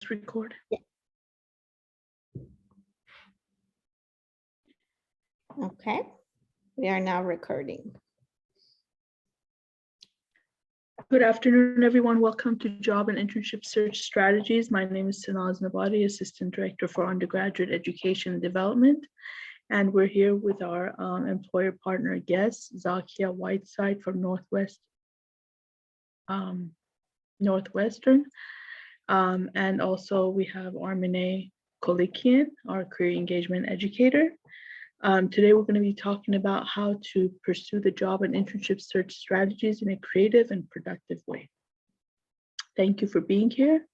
Record. Yeah. Okay, we are now recording. Good afternoon, everyone. Welcome to Job and Internship Search Strategies. My name is Sanaz Nabadi, Assistant Director for Undergraduate Education and Development. And we're here with our employer partner guest, Zakia Whiteside from Northwestern. And also we have Armine Kolikian, our Career Engagement Educator. Today, we're going to be talking about how to pursue the job and internship search strategies in a creative and productive way. Thank you for being here.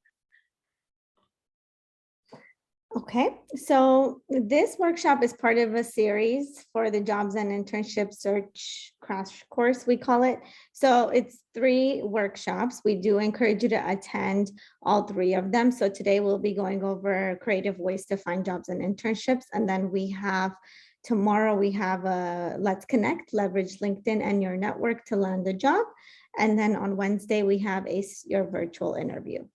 Okay, so this workshop is part of a series for the Jobs and Internship Search Crash Course, we call it. So it's 3 workshops. We do encourage you to attend all 3 of them. So today we'll be going over creative ways to find jobs and internships. And then tomorrow we have a Let's Connect, leverage LinkedIn and your network to land a job. And then on Wednesday, we have your virtual interview.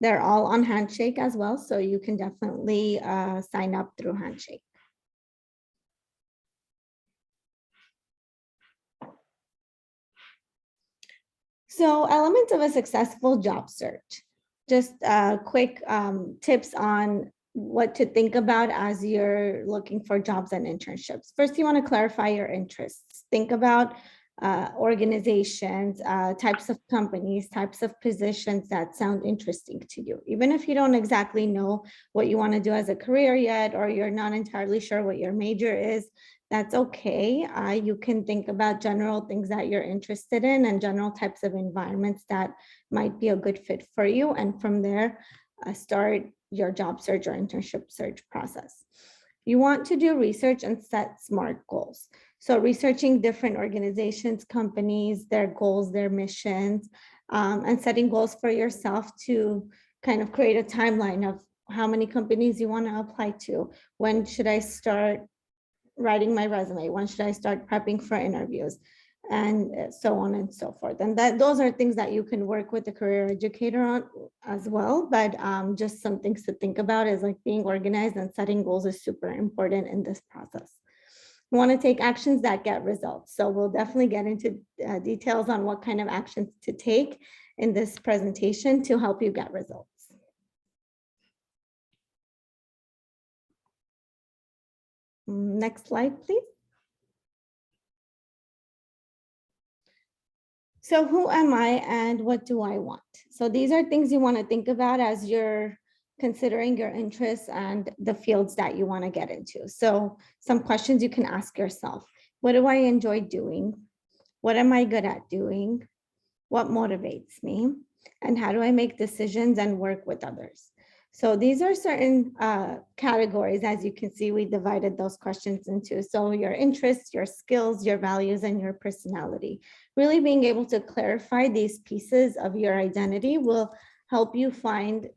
They're all on Handshake as well, so you can definitely sign up through Handshake. So elements of a successful job search. Just quick tips on what to think about as you're looking for jobs and internships. First, you want to clarify your interests. Think about organizations, types of companies, types of positions that sound interesting to you. Even if you don't exactly know what you want to do as a career yet, or you're not entirely sure what your major is, that's okay. You can think about general things that you're interested in and general types of environments that might be a good fit for you. And from there, start your job search or internship search process. You want to do research and set SMART goals. So researching different organizations, companies, their goals, their missions, and setting goals for yourself to kind of create a timeline of how many companies you want to apply to. When should I start writing my resume? When should I start prepping for interviews? And so on and so forth. And those are things that you can work with a career educator on as well. But just some things to think about is like being organized and setting goals is super important in this process. We want to take actions that get results. So we'll definitely get into details on what kind of actions to take in this presentation to help you get results. Next slide, please. So who am I and what do I want? So these are things you want to think about as you're considering your interests and the fields that you want to get into. So some questions you can ask yourself. What do I enjoy doing? What am I good at doing? What motivates me? And how do I make decisions and work with others? So these are certain categories. As you can see, we divided those questions into. So your interests, your skills, your values, and your personality. Really being able to clarify these pieces of your identity will help you find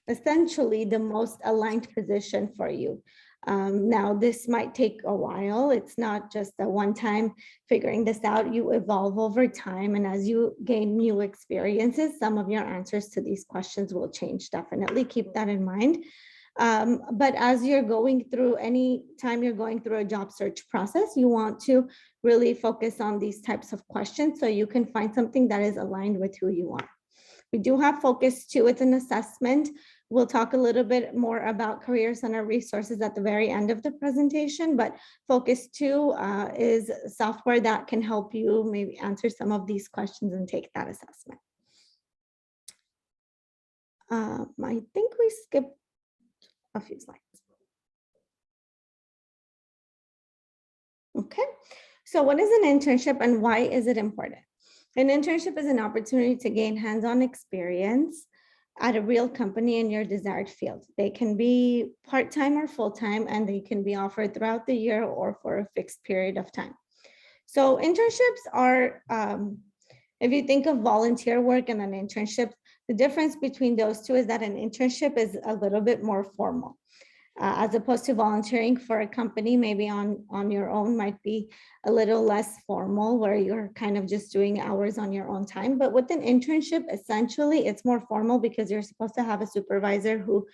essentially the most aligned position for you. Now, this might take a while. It's not just a one-time figuring this out. You evolve over time. And as you gain new experiences, some of your answers to these questions will change. Definitely keep that in mind. But as you're going through, any time you're going through a job search process, you want to really focus on these types of questions so you can find something that is aligned with who you are. We do have Focus 2. It's an assessment. We'll talk a little bit more about Career Center resources at the very end of the presentation, but Focus 2 is software that can help you maybe answer some of these questions and take that assessment. I think we skipped a few slides. Okay, so what is an internship and why is it important? An internship is an opportunity to gain hands-on experience at a real company in your desired field. They can be part-time or full-time, and they can be offered throughout the year or for a fixed period of time. So internships are, if you think of volunteer work and an internship, the difference between those two is that an internship is a little bit more formal. as opposed to volunteering for a company, maybe on your own might be a little less formal, where you're kind of just doing hours on your own time. But with an internship, essentially, it's more formal because you're supposed to have a supervisor who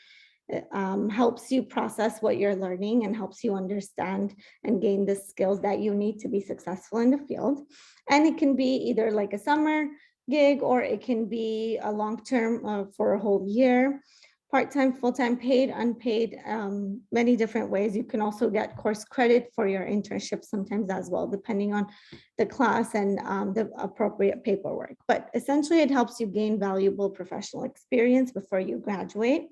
helps you process what you're learning and helps you understand and gain the skills that you need to be successful in the field. And it can be either like a summer gig, or it can be a long-term for a whole year, part-time, full-time, paid, unpaid, many different ways. You can also get course credit for your internship sometimes as well, depending on the class and the appropriate paperwork. But essentially, it helps you gain valuable professional experience before you graduate,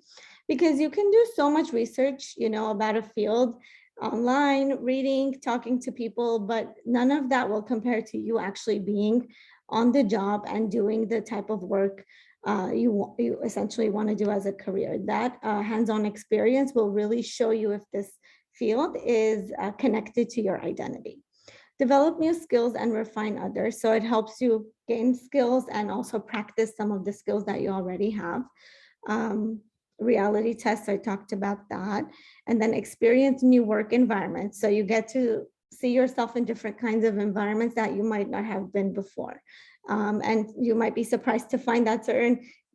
because you can do so much research, about a field online, reading, talking to people, but none of that will compare to you actually being on the job and doing the type of work you essentially want to do as a career. That hands-on experience will really show you if this field is connected to your identity. Develop new skills and refine others. So it helps you gain skills and also practice some of the skills that you already have. Reality tests, I talked about that. And then experience new work environments. So you get to see yourself in different kinds of environments that you might not have been before. And you might be surprised to find that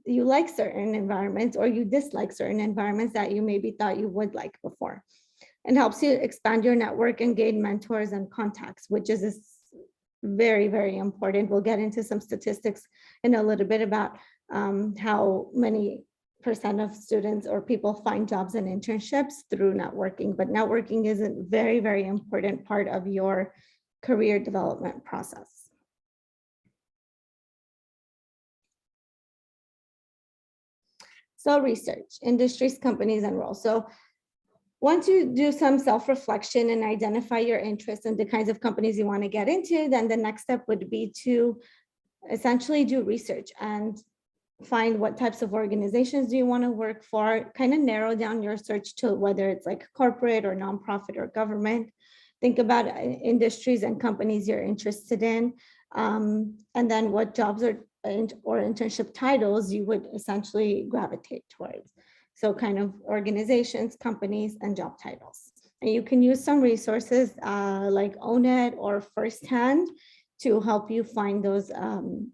you like certain environments, or you dislike certain environments that you maybe thought you would like before. And helps you expand your network and gain mentors and contacts, which is very, very important. We'll get into some statistics in a little bit about how many % of students or people find jobs and internships through networking, but networking is a very, very important part of your career development process. So research, industries, companies, and roles. So once you do some self-reflection and identify your interests and the kinds of companies you want to get into, then the next step would be to essentially do research and find what types of organizations do you want to work for, kind of narrow down your search to whether it's like corporate or nonprofit or government. Think about industries and companies you're interested in, and then what jobs or internship titles you would essentially gravitate towards. So kind of organizations, companies, and job titles. And you can use some resources like ONET or Firsthand to help you find those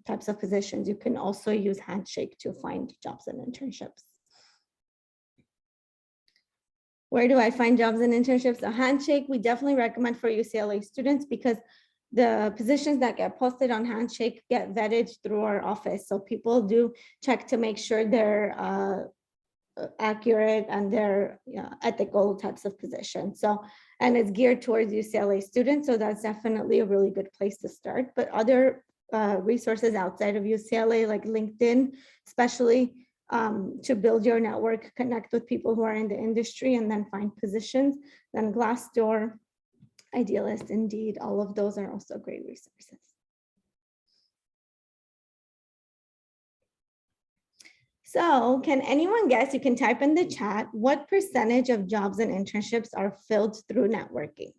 types of positions. You can also use Handshake to find jobs and internships. Where do I find jobs and internships? A Handshake, we definitely recommend for UCLA students, because the positions that get posted on Handshake get vetted through our office. So people do check to make sure they're accurate and they're ethical types of positions. So, and it's geared towards UCLA students. So that's definitely a really good place to start. But other resources outside of UCLA, like LinkedIn, especially to build your network, connect with people who are in the industry, and then find positions. Then Glassdoor, Idealist, Indeed, all of those are also great resources. So can anyone guess, you can type in the chat, what percentage of jobs and internships are filled through networking?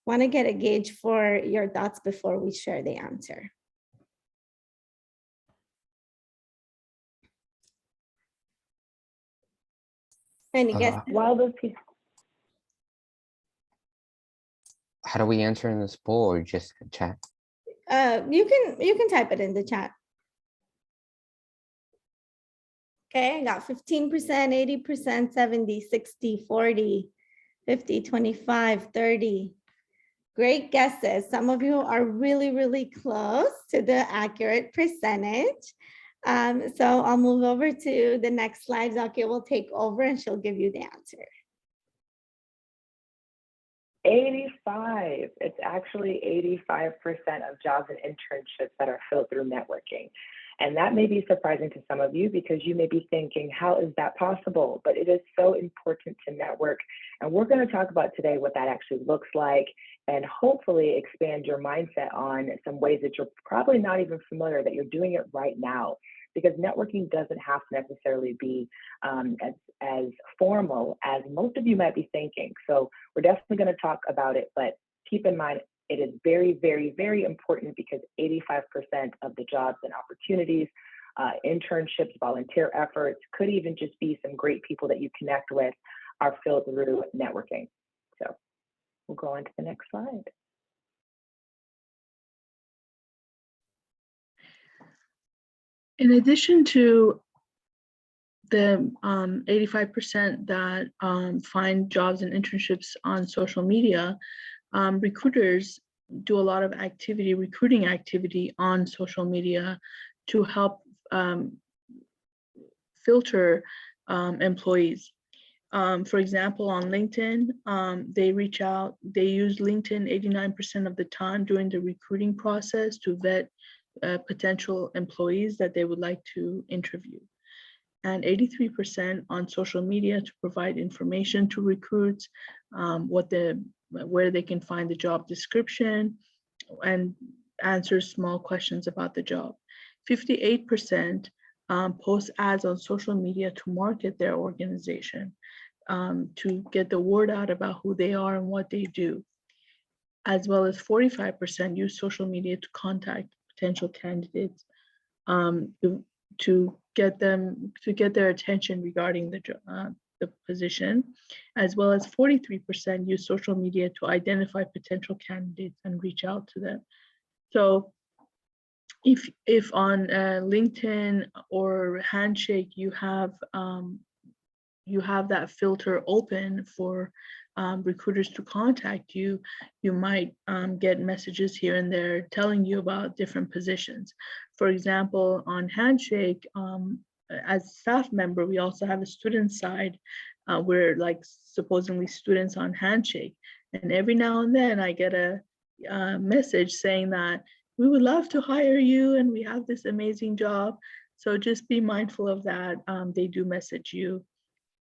Want to get a gauge for your thoughts before we share the answer. Any guess? How do we answer in this poll, or just chat? You can type it in the chat. Okay, I got 15%, 80%, 70, 60, 40, 50, 25, 30. Great guesses. Some of you are really, really close to the accurate percentage. So I'll move over to the next slide. Zakia will take over and she'll give you the answer. 85. It's actually 85% of jobs and internships that are filled through networking. And that may be surprising to some of you, because you may be thinking, how is that possible? But it is so important to network. And we're going to talk about today what that actually looks like, and hopefully expand your mindset on some ways that you're probably not even familiar, that you're doing it right now. Because networking doesn't have to necessarily be as formal as most of you might be thinking. So we're definitely going to talk about it, but keep in mind, it is very, very, very important, because 85% of the jobs and opportunities, internships, volunteer efforts, could even just be some great people that you connect with are filled through networking. So we'll go on to the next slide. In addition to the 85% that find jobs and internships on social media, recruiters do a lot of recruiting activity on social media to help filter employees. For example, on LinkedIn, they use LinkedIn 89% of the time during the recruiting process to vet potential employees that they would like to interview. And 83% on social media to provide information to recruits, where they can find the job description and answer small questions about the job. 58% post ads on social media to market their organization, to get the word out about who they are and what they do, as well as 45% use social media to contact potential candidates to get their attention regarding the position, as well as 43% use social media to identify potential candidates and reach out to them. So if on LinkedIn or Handshake you have that filter open for recruiters to contact you, you might get messages here and there telling you about different positions. For example, on Handshake, as a staff member, we also have a student side. We're like supposedly students on Handshake. And every now and then I get a message saying that we would love to hire you and we have this amazing job. So just be mindful of that. They do message you.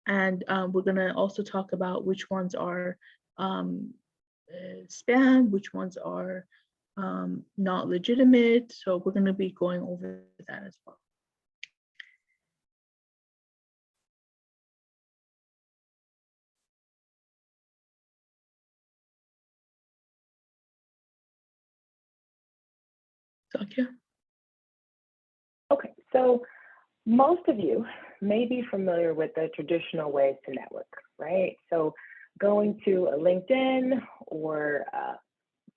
And we're going to also talk about which ones are spam, which ones are not legitimate. So we're going to be going over that as well. Zakia? Okay, so most of you may be familiar with the traditional ways to network, right? So going to a LinkedIn or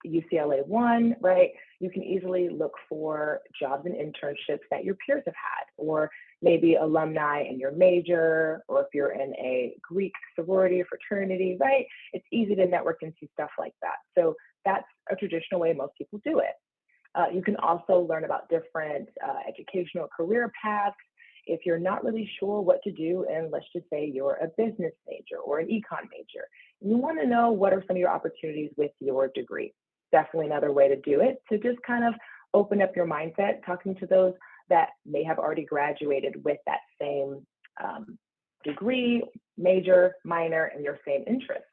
UCLA One, right? You can easily look for jobs and internships that your peers have had, or maybe alumni in your major, or if you're in a Greek sorority or fraternity, right? It's easy to network and see stuff like that. So that's a traditional way most people do it. You can also learn about different educational career paths. If you're not really sure what to do, and let's just say you're a business major or an econ major, you want to know what are some of your opportunities with your degree. Definitely another way to do it, to just kind of open up your mindset, talking to those that may have already graduated with that same degree, major, minor, and your same interest.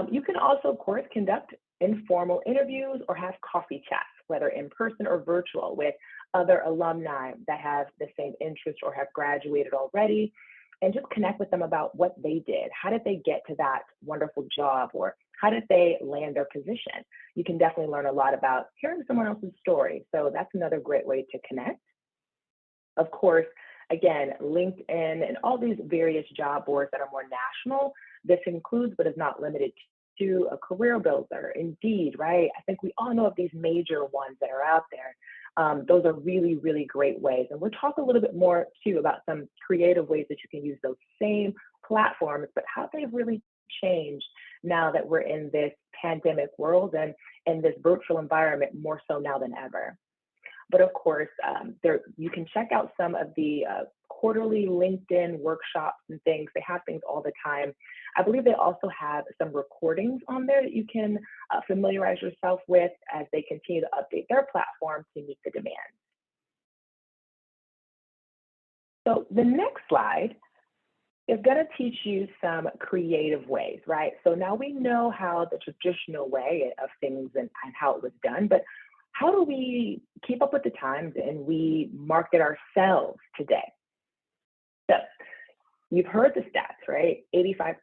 You can also, of course, conduct informal interviews or have coffee chats, whether in person or virtual, with other alumni that have the same interest or have graduated already, and just connect with them about what they did. How did they get to that wonderful job, or how did they land their position? You can definitely learn a lot about hearing someone else's story. So that's another great way to connect. Of course, again, LinkedIn and all these various job boards that are more national, this includes but is not limited to a Career Builder, Indeed, right? I think we all know of these major ones that are out there. Those are really, really great ways. And we'll talk a little bit more too about some creative ways that you can use those same platforms, but how they've really changed now that we're in this pandemic world and in this virtual environment, more so now than ever. But of course, you can check out some of the quarterly LinkedIn workshops and things. They have things all the time. I believe they also have some recordings on there that you can familiarize yourself with as they continue to update their platform to meet the demand. So the next slide is going to teach you some creative ways, right? So now we know how the traditional way of things and how it was done, but how do we keep up with the times and we market ourselves today? So you've heard the stats, right? 85%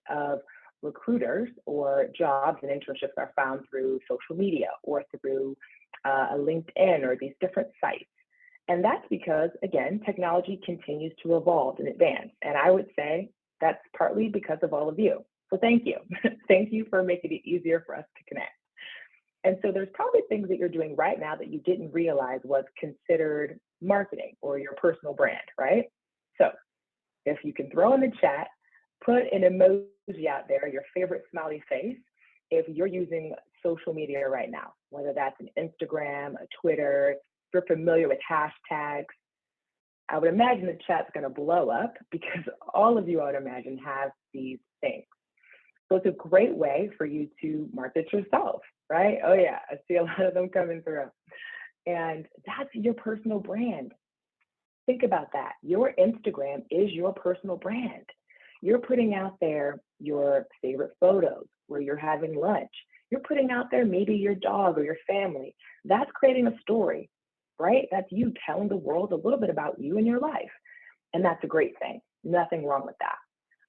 of recruiters or jobs and internships are found through social media or through a LinkedIn or these different sites. And that's because, again, technology continues to evolve and advance. And I would say That's partly because of all of you. So thank you. Thank you for making it easier for us to connect. And so there's probably things that you're doing right now that you didn't realize was considered marketing or your personal brand, right? So if you can throw in the chat, put an emoji out there, your favorite smiley face, if you're using social media right now, whether that's an Instagram, a Twitter, if you're familiar with hashtags, I would imagine the chat's going to blow up because all of you, I would imagine, have these things. So it's a great way for you to market yourself, right? Oh yeah, I see a lot of them coming through. And that's your personal brand. Think about that. Your Instagram is your personal brand. You're putting out there your favorite photos where you're having lunch. You're putting out there maybe your dog or your family. That's creating a story, right? That's you telling the world a little bit about you and your life. And that's a great thing. Nothing wrong with that.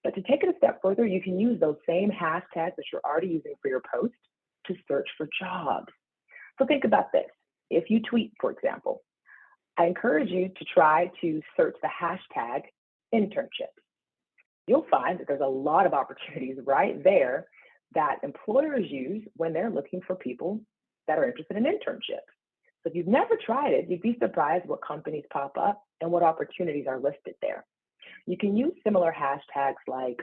But to take it a step further, you can use those same hashtags that you're already using for your post to search for jobs. So think about this. If you tweet, for example, I encourage you to try to search the hashtag internships. You'll find that there's a lot of opportunities right there that employers use when they're looking for people that are interested in internships. So if you've never tried it, you'd be surprised what companies pop up and what opportunities are listed there. You can use similar hashtags like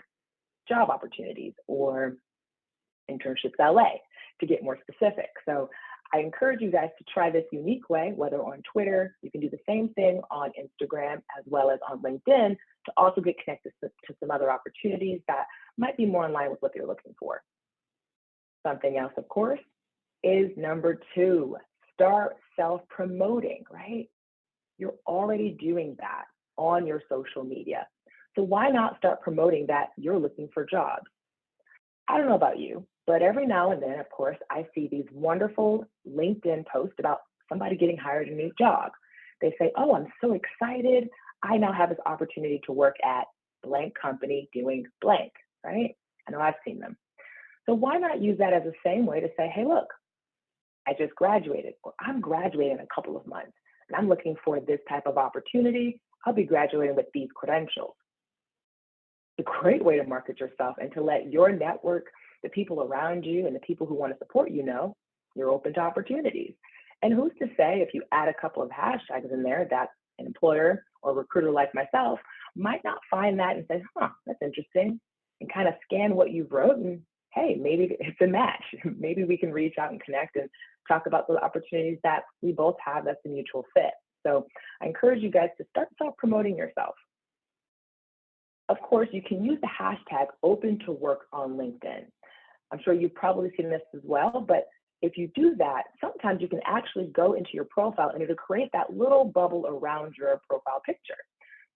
job opportunities or internships LA to get more specific. So I encourage you guys to try this unique way, whether on Twitter, you can do the same thing on Instagram as well as on LinkedIn to also get connected to some other opportunities that might be more in line with what you're looking for. Something else, of course, is number 2, start self-promoting, right? You're already doing that on your social media. So why not start promoting that you're looking for jobs? I don't know about you, but every now and then, of course, I see these wonderful LinkedIn posts about somebody getting hired in a new job. They say, oh, I'm so excited. I now have this opportunity to work at blank company doing blank, right? I know I've seen them. So why not use that as the same way to say, hey, look, I just graduated, or I'm graduating in a couple of months, and I'm looking for this type of opportunity. I'll be graduating with these credentials. It's a great way to market yourself and to let your network, the people around you and the people who want to support you know you're open to opportunities. And who's to say if you add a couple of hashtags in there that an employer or recruiter like myself might not find that and say, that's interesting, and kind of scan what you wrote and hey, maybe it's a match. Maybe we can reach out and connect and talk about the opportunities that we both have that's a mutual fit. So I encourage you guys to start self-promoting yourself. Of course, you can use the hashtag open to work on LinkedIn. I'm sure you've probably seen this as well, but if you do that, sometimes you can actually go into your profile and it'll create that little bubble around your profile picture.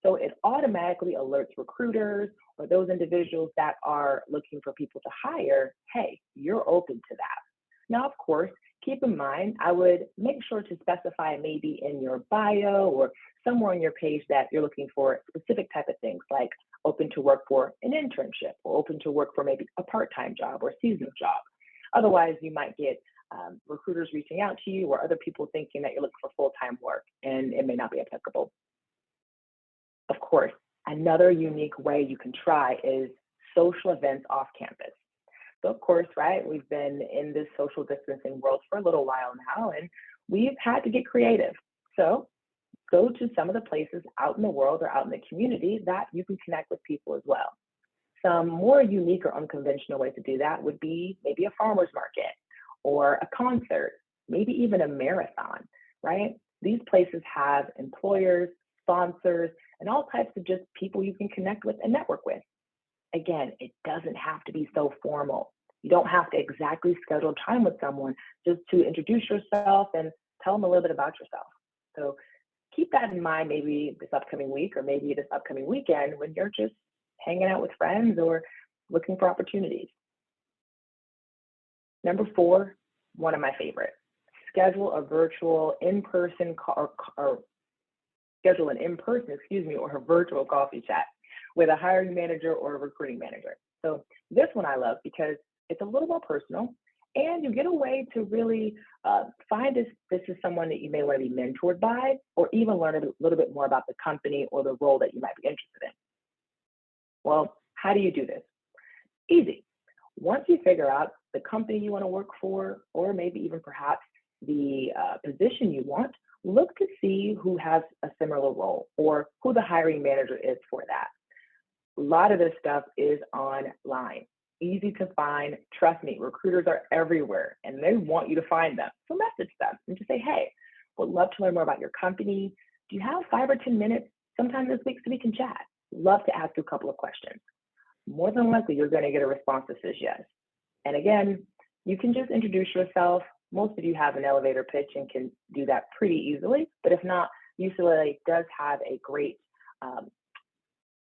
So it automatically alerts recruiters or those individuals that are looking for people to hire, hey, you're open to that. Now, of course, keep in mind, I would make sure to specify maybe in your bio or somewhere on your page that you're looking for specific type of things like open to work for an internship or open to work for maybe a part-time job or seasonal job. Otherwise, you might get recruiters reaching out to you or other people thinking that you're looking for full-time work and it may not be applicable. Of course, another unique way you can try is social events off campus. So of course, right, we've been in this social distancing world for a little while now, and we've had to get creative. So go to some of the places out in the world or out in the community that you can connect with people as well. Some more unique or unconventional ways to do that would be maybe a farmer's market or a concert, maybe even a marathon, right? These places have employers, sponsors, and all types of just people you can connect with and network with. Again, it doesn't have to be so formal. You don't have to exactly schedule time with someone, just to introduce yourself and tell them a little bit about yourself. So keep that in mind maybe this upcoming week or maybe this upcoming weekend when you're just hanging out with friends or looking for opportunities. Number 4, one of my favorites, schedule a virtual in-person or schedule an in-person, or a virtual coffee chat with a hiring manager or a recruiting manager. So this one I love because it's a little more personal and you get a way to really find if this is someone that you may want to be mentored by or even learn a little bit more about the company or the role that you might be interested in. Well, How do you do this? Easy. Once you figure out the company you want to work for, or maybe even perhaps the position you want, look to see who has a similar role or who the hiring manager is for that. A lot of this stuff is online, easy to find. Trust me, recruiters are everywhere and they want you to find them. So message them and just say, hey, would love to learn more about your company. Do you have 5 or 10 minutes sometime this week so we can chat? Love to ask you a couple of questions. More than likely, you're going to get a response that says yes. And again, you can just introduce yourself. Most of you have an elevator pitch and can do that pretty easily. But if not, UCLA does have a great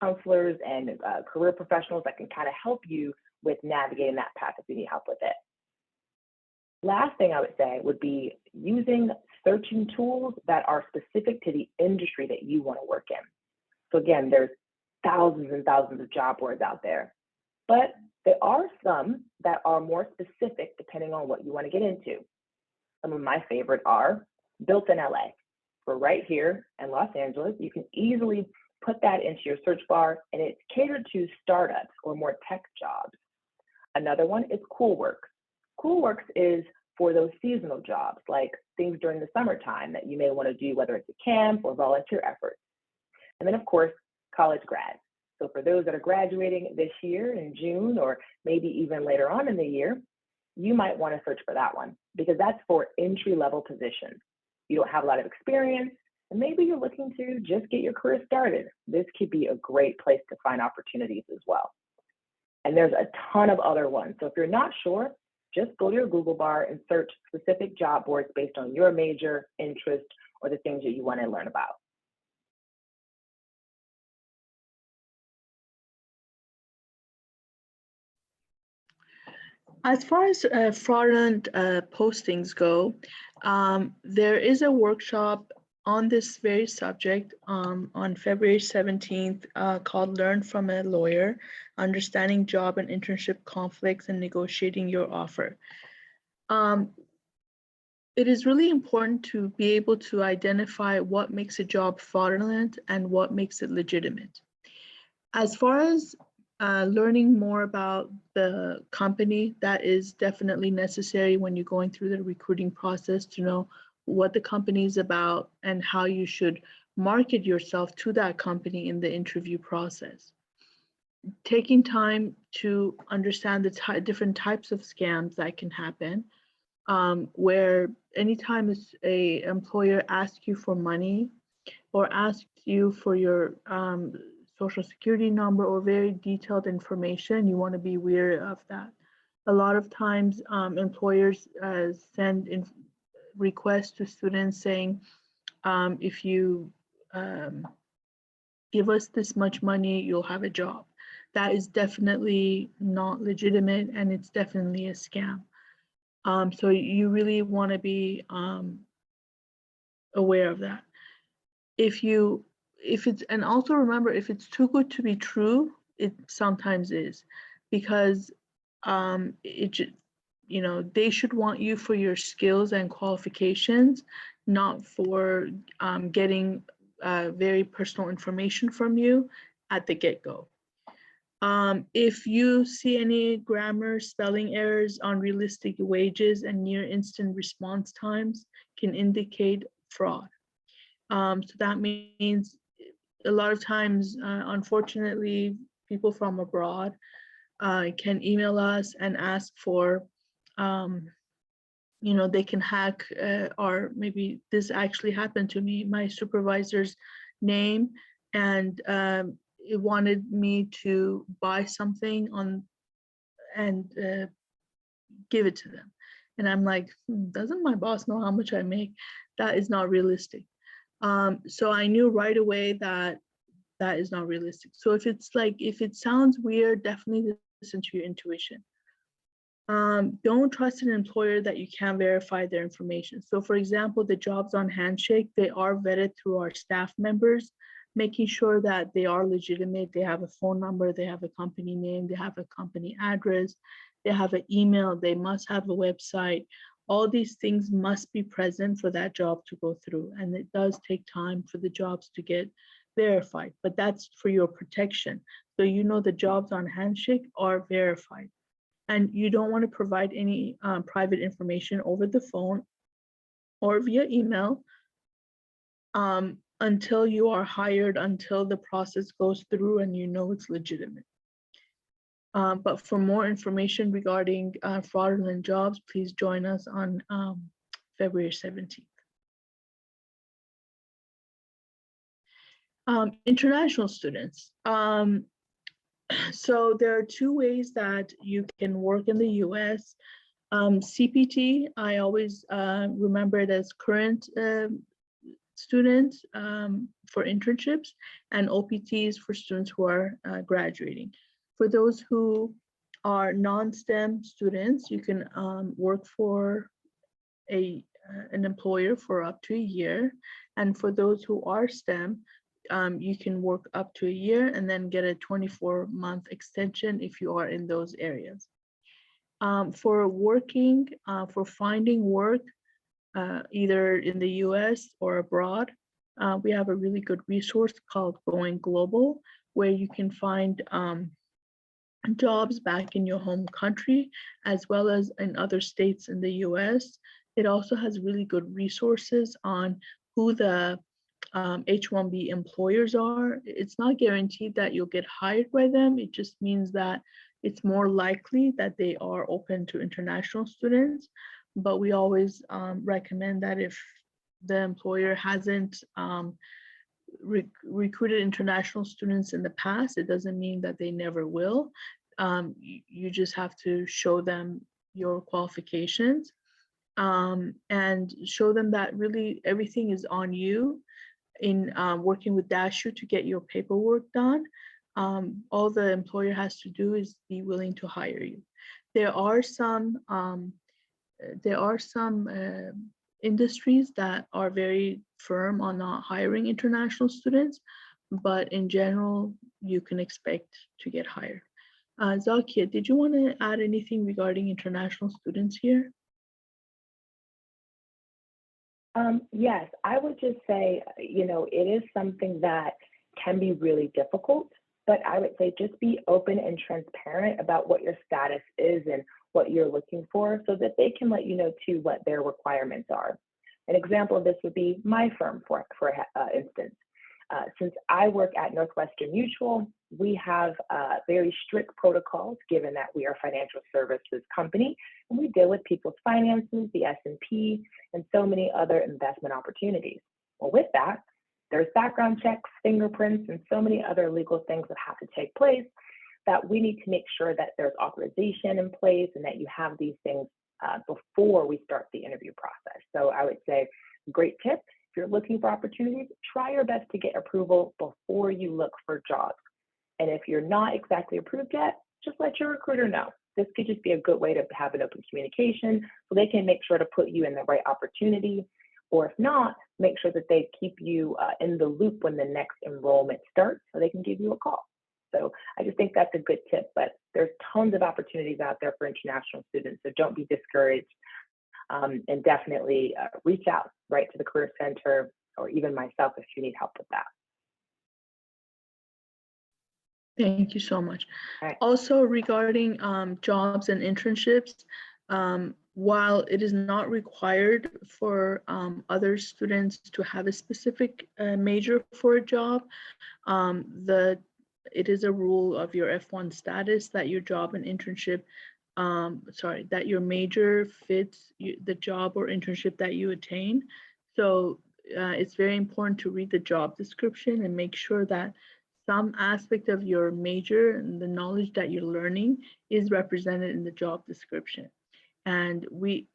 counselors and career professionals that can kind of help you with navigating that path if you need help with it. Last thing I would say would be using searching tools that are specific to the industry that you want to work in. So again, there's thousands and thousands of job boards out there, but there are some that are more specific depending on what you want to get into. Some of my favorite are Built in LA. For right here in Los Angeles, you can easily put that into your search bar and it's catered to startups or more tech jobs. Another one is CoolWorks. CoolWorks is for those seasonal jobs, like things during the summertime that you may want to do, whether it's a camp or volunteer efforts. And then of course, college grads. So for those that are graduating this year in June, or maybe even later on in the year, you might want to search for that one because that's for entry-level positions. You don't have a lot of experience, and maybe you're looking to just get your career started. This could be a great place to find opportunities as well. And there's a ton of other ones. So if you're not sure, just go to your Google bar and search specific job boards based on your major, interest, or the things that you want to learn about. As far as fraudulent postings go, there is a workshop on this very subject on February 17th called Learn from a Lawyer, Understanding Job and Internship Conflicts and Negotiating Your Offer. It is really important to be able to identify what makes a job fraudulent and what makes it legitimate. As far as learning more about the company, that is definitely necessary when you're going through the recruiting process to know what the company is about and how you should market yourself to that company in the interview process. Taking time to understand the different types of scams that can happen, where anytime a employer asks you for money or asks you for your social security number or very detailed information, you want to be wary of that. A lot of times employers send in requests to students saying, if you give us this much money, you'll have a job. That is definitely not legitimate and it's definitely a scam. So you really want to be aware of that. And also remember, if it's too good to be true, it sometimes is, because they should want you for your skills and qualifications, not for getting very personal information from you at the get-go. If you see any grammar, spelling errors, unrealistic wages, and near instant response times can indicate fraud. So that means a lot of times, unfortunately, people from abroad can email us and ask for, they can hack, or maybe this actually happened to me, my supervisor's name, and it wanted me to buy something and give it to them. And I'm like, doesn't my boss know how much I make? That is not realistic. So I knew right away that that is not realistic. So if it sounds weird, definitely listen to your intuition. Don't trust an employer that you can't verify their information. So for example, the jobs on Handshake, they are vetted through our staff members, making sure that they are legitimate. They have a phone number, they have a company name, they have a company address, they have an email, they must have a website. All these things must be present for that job to go through. And it does take time for the jobs to get verified, but that's for your protection. So you know the jobs on Handshake are verified. And you don't want to provide any private information over the phone or via email until you are hired, until the process goes through and you know it's legitimate. But for more information regarding fraudulent jobs, please join us on February 17th. International students. So there are two ways that you can work in the US. CPT, I always remember it as current students for internships, and OPTs for students who are graduating. For those who are non-STEM students, you can work for an employer for up to a year. And for those who are STEM, you can work up to a year and then get a 24-month extension if you are in those areas. For working, for finding work, either in the US or abroad, we have a really good resource called Going Global, where you can find jobs back in your home country, as well as in other states in the US. It also has really good resources on who the H-1B employers are. It's not guaranteed that you'll get hired by them. It just means that it's more likely that they are open to international students. But we always recommend that if the employer hasn't recruited international students in the past, it doesn't mean that they never will. You just have to show them your qualifications and show them that really everything is on you in working with DashU to get your paperwork done. All the employer has to do is be willing to hire you. There are some industries that are very firm on not hiring international students, but in general, you can expect to get hired. Zakia, did you want to add anything regarding international students here? Yes, I would just say, it is something that can be really difficult, but I would say just be open and transparent about what your status is and what you're looking for so that they can let you know too what their requirements are. An example of this would be my firm, for instance. Since I work at Northwestern Mutual, we have very strict protocols given that we are a financial services company and we deal with people's finances, the S&P, and so many other investment opportunities. Well, with that, there's background checks, fingerprints, and so many other legal things that have to take place that we need to make sure that there's authorization in place and that you have these things before we start the interview process. So I would say, great tip. If you're looking for opportunities, try your best to get approval before you look for jobs. And if you're not exactly approved yet, just let your recruiter know. This could just be a good way to have an open communication so they can make sure to put you in the right opportunity. Or if not, make sure that they keep you in the loop when the next enrollment starts so they can give you a call. So I just think that's a good tip, but there's tons of opportunities out there for international students, so don't be discouraged. And definitely reach out right to the Career Center or even myself if you need help with that. Thank you so much. Right. Also regarding jobs and internships, while it is not required for other students to have a specific major for a job, it is a rule of your F1 status that your job and internship that your major fits the job or internship that you attain. So it's very important to read the job description and make sure that some aspect of your major and the knowledge that you're learning is represented in the job description. And we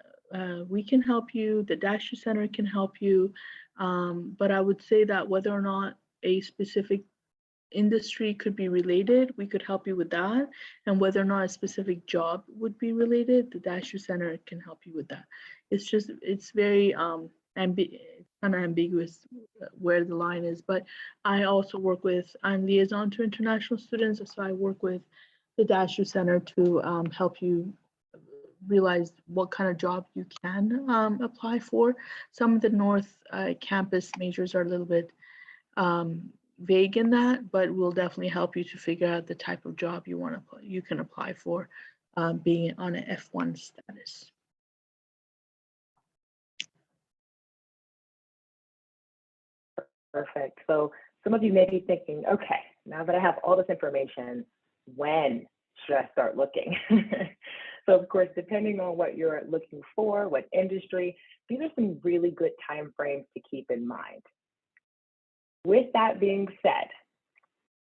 can help you, the DashU Center can help you, but I would say that whether or not a specific industry could be related, we could help you with that. And whether or not a specific job would be related, the DashU Center can help you with that. It's very kind of ambiguous where the line is, but I also I'm liaison to international students, so I work with the DashU Center to help you realize what kind of job you can apply for. Some of the North Campus majors are a little bit vague in that, but will definitely help you to figure out the type of job you can apply for, being on an F1 status. Perfect. So some of you may be thinking, okay, now that I have all this information, when should I start looking? So of course, depending on what you're looking for, what industry, these are some really good time frames to keep in mind. With that being said,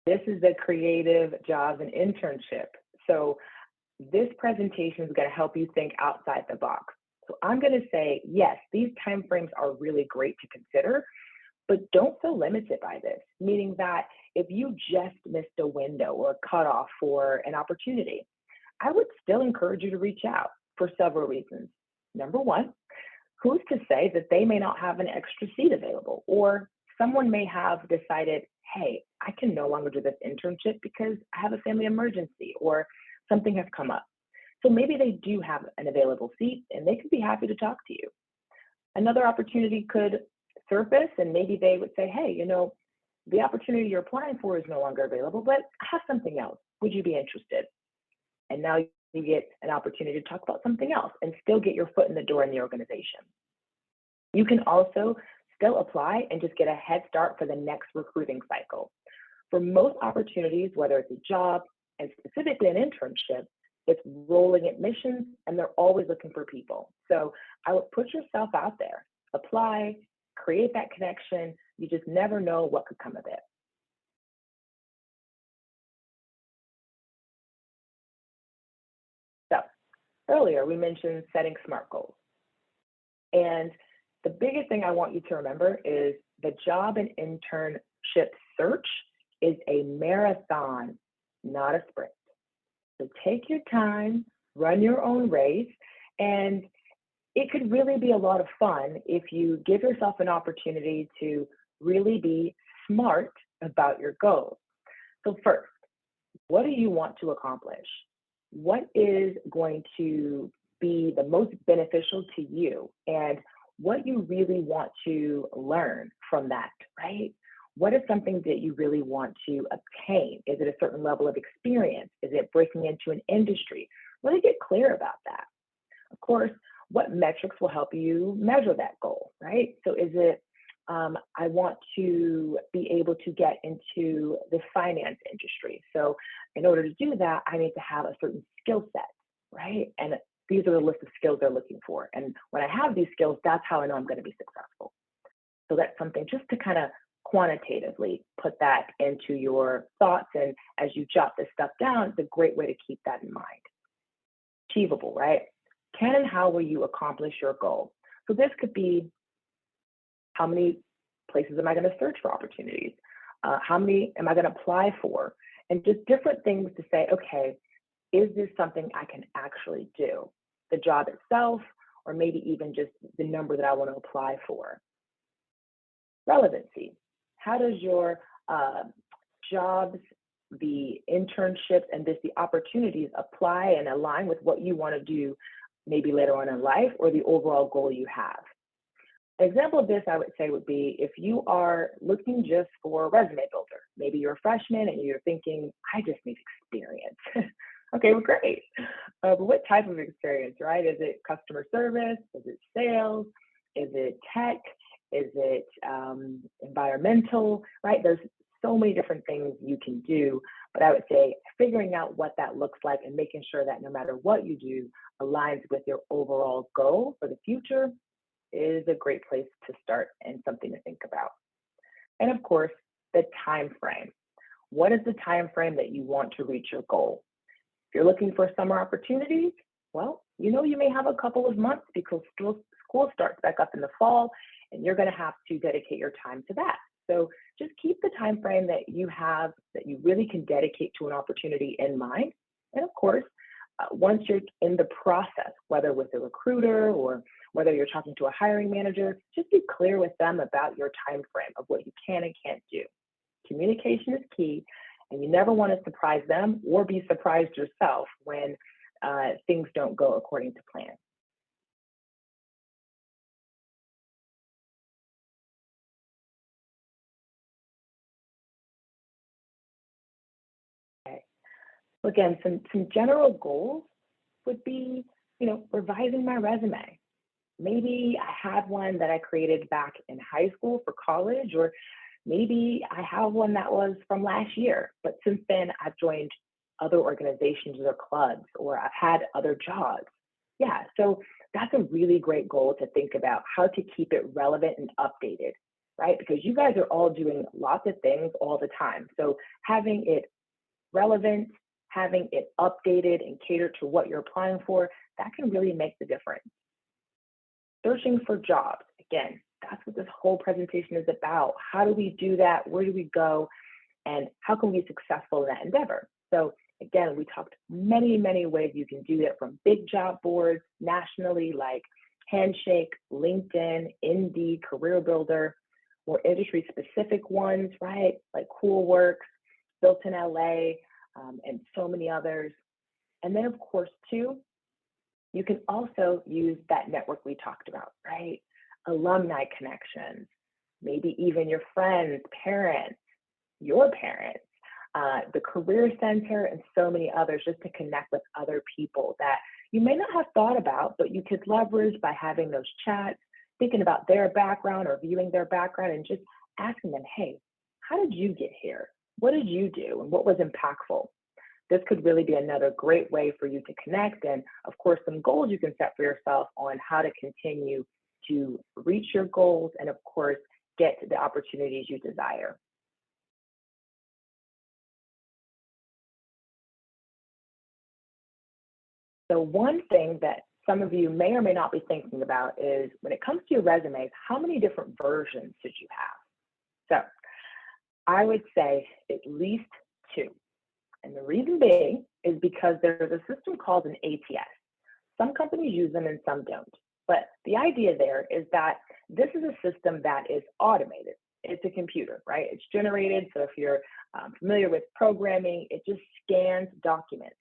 this is the creative jobs and internship. So this presentation is going to help you think outside the box. So I'm going to say, yes, these time frames are really great to consider, but don't feel limited by this, meaning that if you just missed a window or a cutoff for an opportunity, I would still encourage you to reach out for several reasons. Number one, who's to say that they may not have an extra seat available, or someone may have decided, hey, I can no longer do this internship because I have a family emergency or something has come up. So maybe they do have an available seat and they could be happy to talk to you. Another opportunity could surface and maybe they would say, hey, you know, the opportunity you're applying for is no longer available, but I have something else. Would you be interested? And now you get an opportunity to talk about something else and still get your foot in the door in the organization. You can also still apply and just get a head start for the next recruiting cycle. For most opportunities, whether it's a job and specifically an internship, it's rolling admissions and they're always looking for people. So I would put yourself out there, apply, create that connection. You just never know what could come of it. So earlier we mentioned setting SMART goals. And the biggest thing I want you to remember is the job and internship search is a marathon, not a sprint. So take your time, run your own race, and it could really be a lot of fun if you give yourself an opportunity to really be smart about your goals. So first, what do you want to accomplish? What is going to be the most beneficial to you and what you really want to learn from that, right? What is something that you really want to obtain? Is it a certain level of experience? Is it breaking into an industry? Really get clear about that. Of course, what metrics will help you measure that goal, right? So is it, I want to be able to get into the finance industry. So in order to do that, I need to have a certain skill set, right? And these are the list of skills they're looking for. And when I have these skills, that's how I know I'm going to be successful. So that's something just to kind of quantitatively put that into your thoughts. And as you jot this stuff down, it's a great way to keep that in mind. Achievable, right? Can and how will you accomplish your goal? So this could be, how many places am I going to search for opportunities? How many am I going to apply for? And just different things to say, okay, is this something I can actually do? The job itself, or maybe even just the number that I want to apply for. Relevancy. How does your jobs, the internships, and the opportunities apply and align with what you want to do maybe later on in life or the overall goal you have? An example of this, I would say, would be if you are looking just for a resume builder. Maybe you're a freshman and you're thinking, I just need experience. Okay, well, great. But what type of experience, right? Is it customer service? Is it sales? Is it tech? Is it environmental, right? There's so many different things you can do, but I would say figuring out what that looks like and making sure that no matter what you do aligns with your overall goal for the future is a great place to start and something to think about. And of course, the time frame. What is the time frame that you want to reach your goal? If you're looking for summer opportunities, well, you know you may have a couple of months because school starts back up in the fall and you're going to have to dedicate your time to that. So just keep the time frame that you have that you really can dedicate to an opportunity in mind. And of course, once you're in the process, whether with a recruiter or whether you're talking to a hiring manager, just be clear with them about your time frame of what you can and can't do. Communication is key, and you never want to surprise them or be surprised yourself when things don't go according to plan. Okay. So again, some general goals would be, revising my resume. Maybe I had one that I created back in high school for college, or maybe I have one that was from last year, but since then I've joined other organizations or clubs, or I've had other jobs. Yeah, so that's a really great goal to think about, how to keep it relevant and updated, right? Because you guys are all doing lots of things all the time. So having it relevant, having it updated and catered to what you're applying for, that can really make the difference. Searching for jobs, again, that's what this whole presentation is about. How do we do that? Where do we go? And how can we be successful in that endeavor? So again, we talked many, many ways you can do that, from big job boards nationally like Handshake, LinkedIn, Indeed, Career Builder, more industry specific ones, right? Like Coolworks, Built in LA, and so many others. And then of course too, you can also use that network we talked about, right? Alumni connections, maybe even your friends, parents, your parents, the Career Center, and so many others, just to connect with other people that you may not have thought about, but you could leverage by having those chats, thinking about their background or viewing their background, and just asking them, hey, how did you get here? What did you do? And what was impactful? This could really be another great way for you to connect. And of course, some goals you can set for yourself on how to continue to reach your goals, and of course, get the opportunities you desire. So one thing that some of you may or may not be thinking about is, when it comes to your resumes, how many different versions should you have? So I would say at least 2. And the reason being is because there's a system called an ATS. Some companies use them and some don't. But the idea there is that this is a system that is automated. It's a computer, right? It's generated. So if you're familiar with programming, it just scans documents.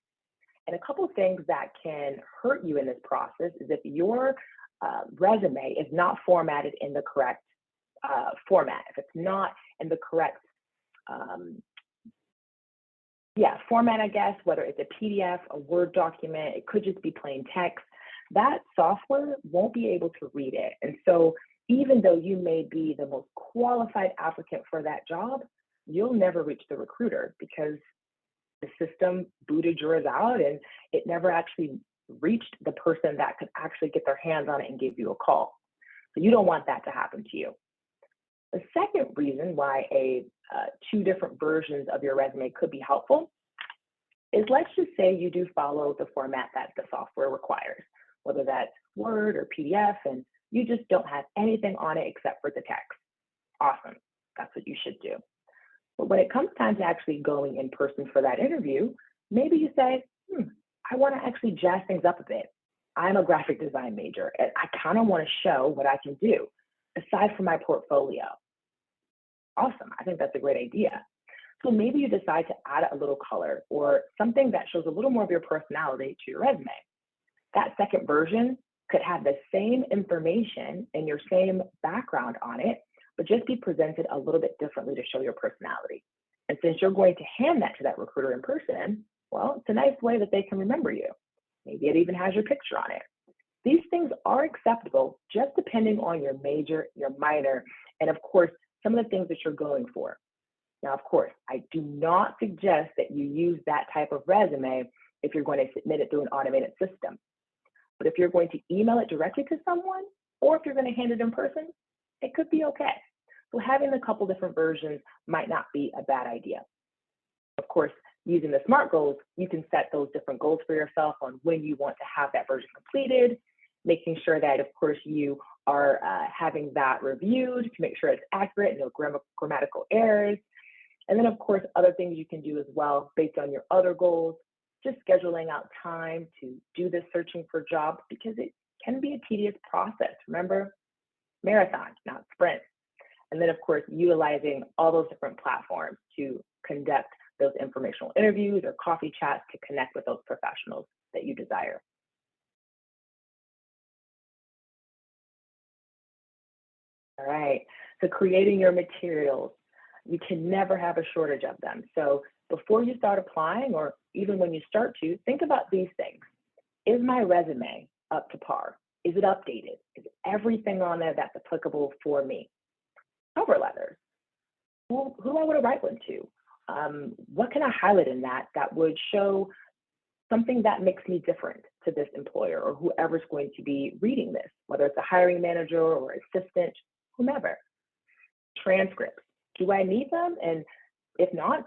And a couple of things that can hurt you in this process is if your resume is not formatted in the correct format, if it's not in the correct format, I guess, whether it's a PDF, a Word document, it could just be plain text, that software won't be able to read it. And so even though you may be the most qualified applicant for that job, you'll never reach the recruiter because the system booted yours out and it never actually reached the person that could actually get their hands on it and give you a call. So you don't want that to happen to you. The second reason why 2 different versions of your resume could be helpful is, let's just say you do follow the format that the software requires, whether that's Word or PDF, and you just don't have anything on it except for the text. Awesome, that's what you should do. But when it comes time to actually going in person for that interview, maybe you say, I want to actually jazz things up a bit. I'm a graphic design major, and I kind of want to show what I can do aside from my portfolio. Awesome, I think that's a great idea. So maybe you decide to add a little color or something that shows a little more of your personality to your resume. That second version could have the same information and your same background on it, but just be presented a little bit differently to show your personality. And since you're going to hand that to that recruiter in person, well, it's a nice way that they can remember you. Maybe it even has your picture on it. These things are acceptable just depending on your major, your minor, and of course, some of the things that you're going for. Now, of course, I do not suggest that you use that type of resume if you're going to submit it through an automated system. But if you're going to email it directly to someone, or if you're going to hand it in person, it could be okay. So having a couple different versions might not be a bad idea. Of course, using the SMART goals, you can set those different goals for yourself on when you want to have that version completed, making sure that, of course, you are having that reviewed to make sure it's accurate, no grammatical errors. And then, of course, other things you can do as well based on your other goals, just scheduling out time to do this searching for jobs, because it can be a tedious process. Remember, marathon, not sprint. And then, of course, utilizing all those different platforms to conduct those informational interviews or coffee chats to connect with those professionals that you desire. All right, so creating your materials, you can never have a shortage of them. So before you start applying, or even when you start to, think about these things. Is my resume up to par? Is it updated? Is everything on there that's applicable for me? Cover letters. Who I want to write one to? What can I highlight in that would show something that makes me different to this employer or whoever's going to be reading this, whether it's a hiring manager or assistant, whomever. Transcripts. Do I need them? And if not,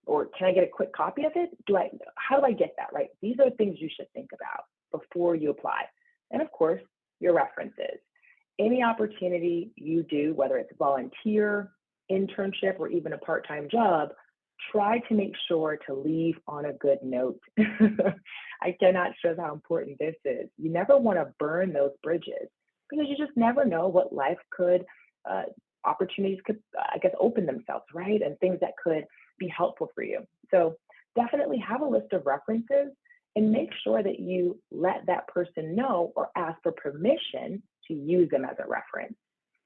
or can I get a quick copy of it? How do I get that, right? These are things you should think about before you apply. And of course, your references. Any opportunity you do, whether it's volunteer, internship, or even a part-time job, try to make sure to leave on a good note. I cannot stress how important this is. You never want to burn those bridges because you just never know what life could, opportunities could, open themselves, right? And things that could be helpful for you. So definitely have a list of references and make sure that you let that person know or ask for permission to use them as a reference.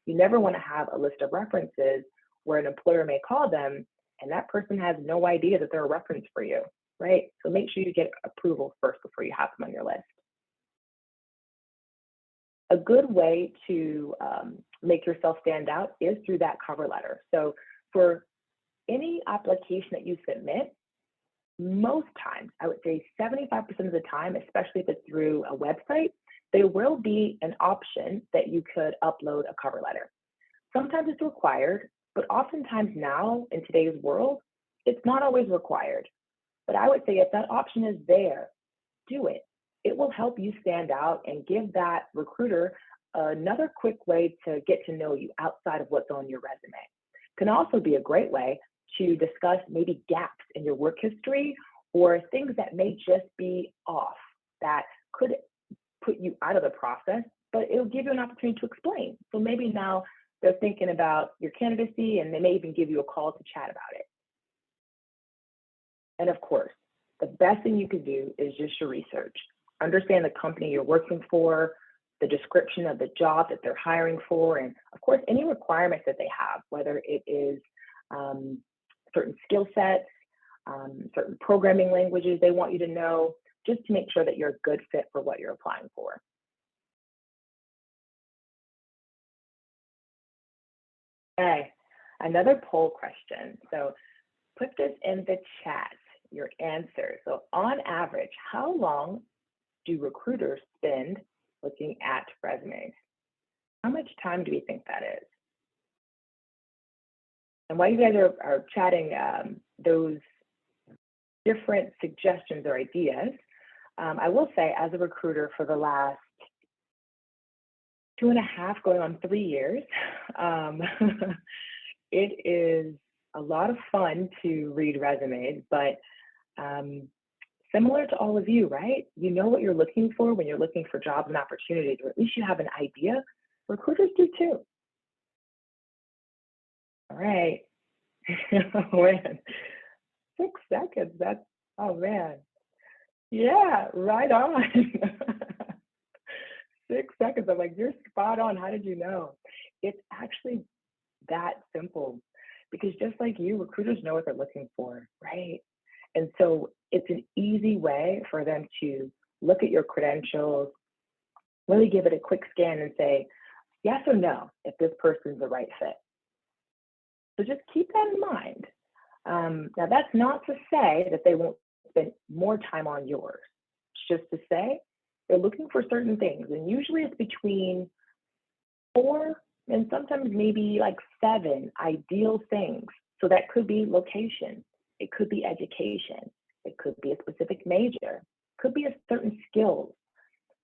You never want to have a list of references where an employer may call them and that person has no idea that they're a reference for you, right? So make sure you get approval first before you have them on your list. A good way to make yourself stand out is through that cover letter. So for any application that you submit, most times, I would say 75% of the time, especially if it's through a website, there will be an option that you could upload a cover letter. Sometimes it's required, but oftentimes now in today's world, it's not always required. But I would say if that option is there, do it. It will help you stand out and give that recruiter another quick way to get to know you outside of what's on your resume. Can also be a great way to discuss maybe gaps in your work history or things that may just be off that could put you out of the process, but it'll give you an opportunity to explain. So maybe now they're thinking about your candidacy and they may even give you a call to chat about it. And of course, the best thing you could do is just your research. Understand the company you're working for, the description of the job that they're hiring for, and of course, any requirements that they have, whether it is certain skill sets, certain programming languages they want you to know, just to make sure that you're a good fit for what you're applying for. Okay, another poll question. So put this in the chat, your answer. So on average, how long do recruiters spend looking at resumes? How much time do we think that is? And while you guys are chatting those different suggestions or ideas, I will say as a recruiter for the last 2.5 going on 3 years, it is a lot of fun to read resumes, but similar to all of you, right? You know what you're looking for when you're looking for jobs and opportunities, or at least you have an idea. Recruiters do too. All right. Oh, man. 6 seconds. That's, oh man. Yeah, right on. 6 seconds. I'm like, you're spot on. How did you know? It's actually that simple because just like you, recruiters know what they're looking for, right? And so it's an easy way for them to look at your credentials, really give it a quick scan and say, yes or no, if this person's the right fit. So just keep that in mind. Now that's not to say that they won't spend more time on yours. It's just to say they're looking for certain things. And usually it's between 4 and sometimes maybe like 7 ideal things. So that could be location. It could be education. It could be a specific major. It could be a certain skills.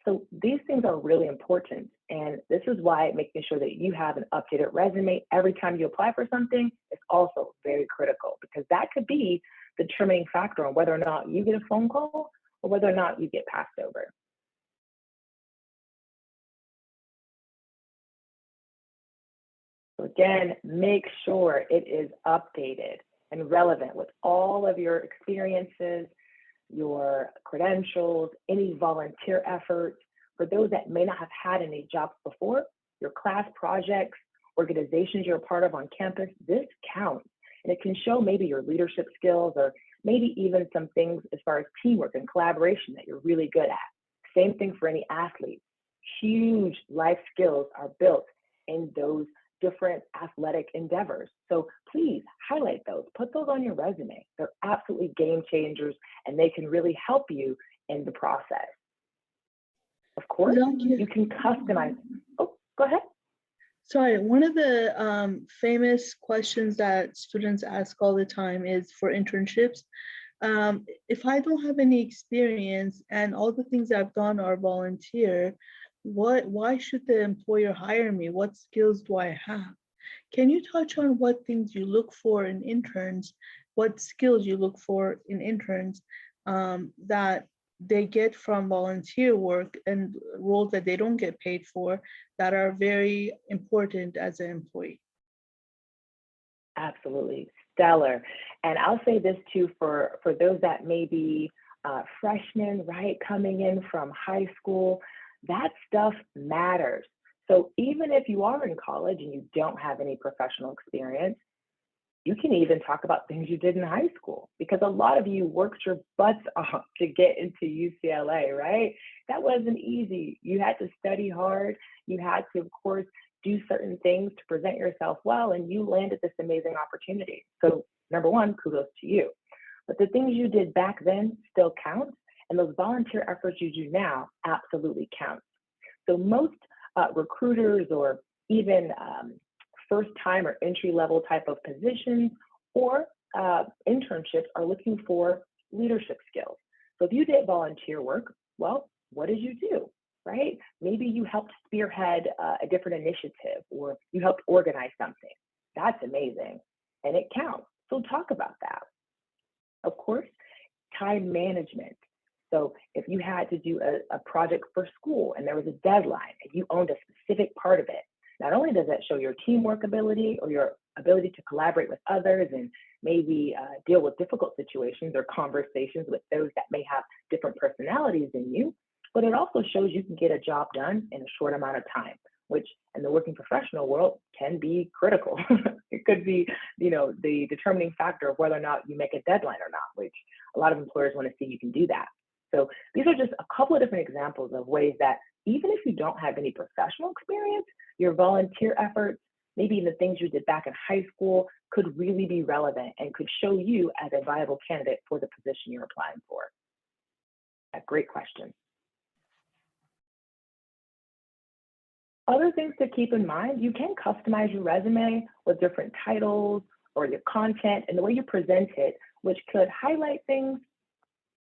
So these things are really important. And this is why making sure that you have an updated resume every time you apply for something is also very critical because that could be the determining factor on whether or not you get a phone call or whether or not you get passed over. So again, make sure it is updated and relevant with all of your experiences, your credentials, any volunteer efforts. For those that may not have had any jobs before, your class projects, organizations you're a part of on campus, this counts. And it can show maybe your leadership skills or maybe even some things as far as teamwork and collaboration that you're really good at. Same thing for any athlete. Huge life skills are built in those different athletic endeavors. So please highlight those, put those on your resume. They're absolutely game changers and they can really help you in the process. Of course, you can customize. Oh, go ahead. Sorry, one of the famous questions that students ask all the time is for internships. If I don't have any experience and all the things I've done are volunteer, why should the employer hire me? What skills do I have? Can you touch on what things you look for in interns, what skills you look for in interns that they get from volunteer work and roles that they don't get paid for that are very important as an employee? Absolutely, stellar. And I'll say this too for those that may be freshmen, right, coming in from high school, that stuff matters. So even if you are in college and you don't have any professional experience, you can even talk about things you did in high school because a lot of you worked your butts off to get into UCLA, right? That wasn't easy. You had to study hard. You had to, of course, do certain things to present yourself well, and you landed this amazing opportunity. So number one, kudos to you. But the things you did back then still count, and those volunteer efforts you do now absolutely count. So most recruiters or even first-time or entry-level type of positions or internships are looking for leadership skills. So if you did volunteer work, well, what did you do, right? Maybe you helped spearhead a different initiative or you helped organize something. That's amazing, and it counts. So talk about that. Of course, time management. So if you had to do a project for school and there was a deadline and you owned a specific part of it, not only does that show your teamwork ability or your ability to collaborate with others and maybe deal with difficult situations or conversations with those that may have different personalities than you, but it also shows you can get a job done in a short amount of time, which in the working professional world can be critical. It could be, the determining factor of whether or not you make a deadline or not, which a lot of employers want to see you can do that. So these are just a couple of different examples of ways that even if you don't have any professional experience, your volunteer efforts, maybe the things you did back in high school could really be relevant and could show you as a viable candidate for the position you're applying for. A great question. Other things to keep in mind, you can customize your resume with different titles or your content and the way you present it, which could highlight things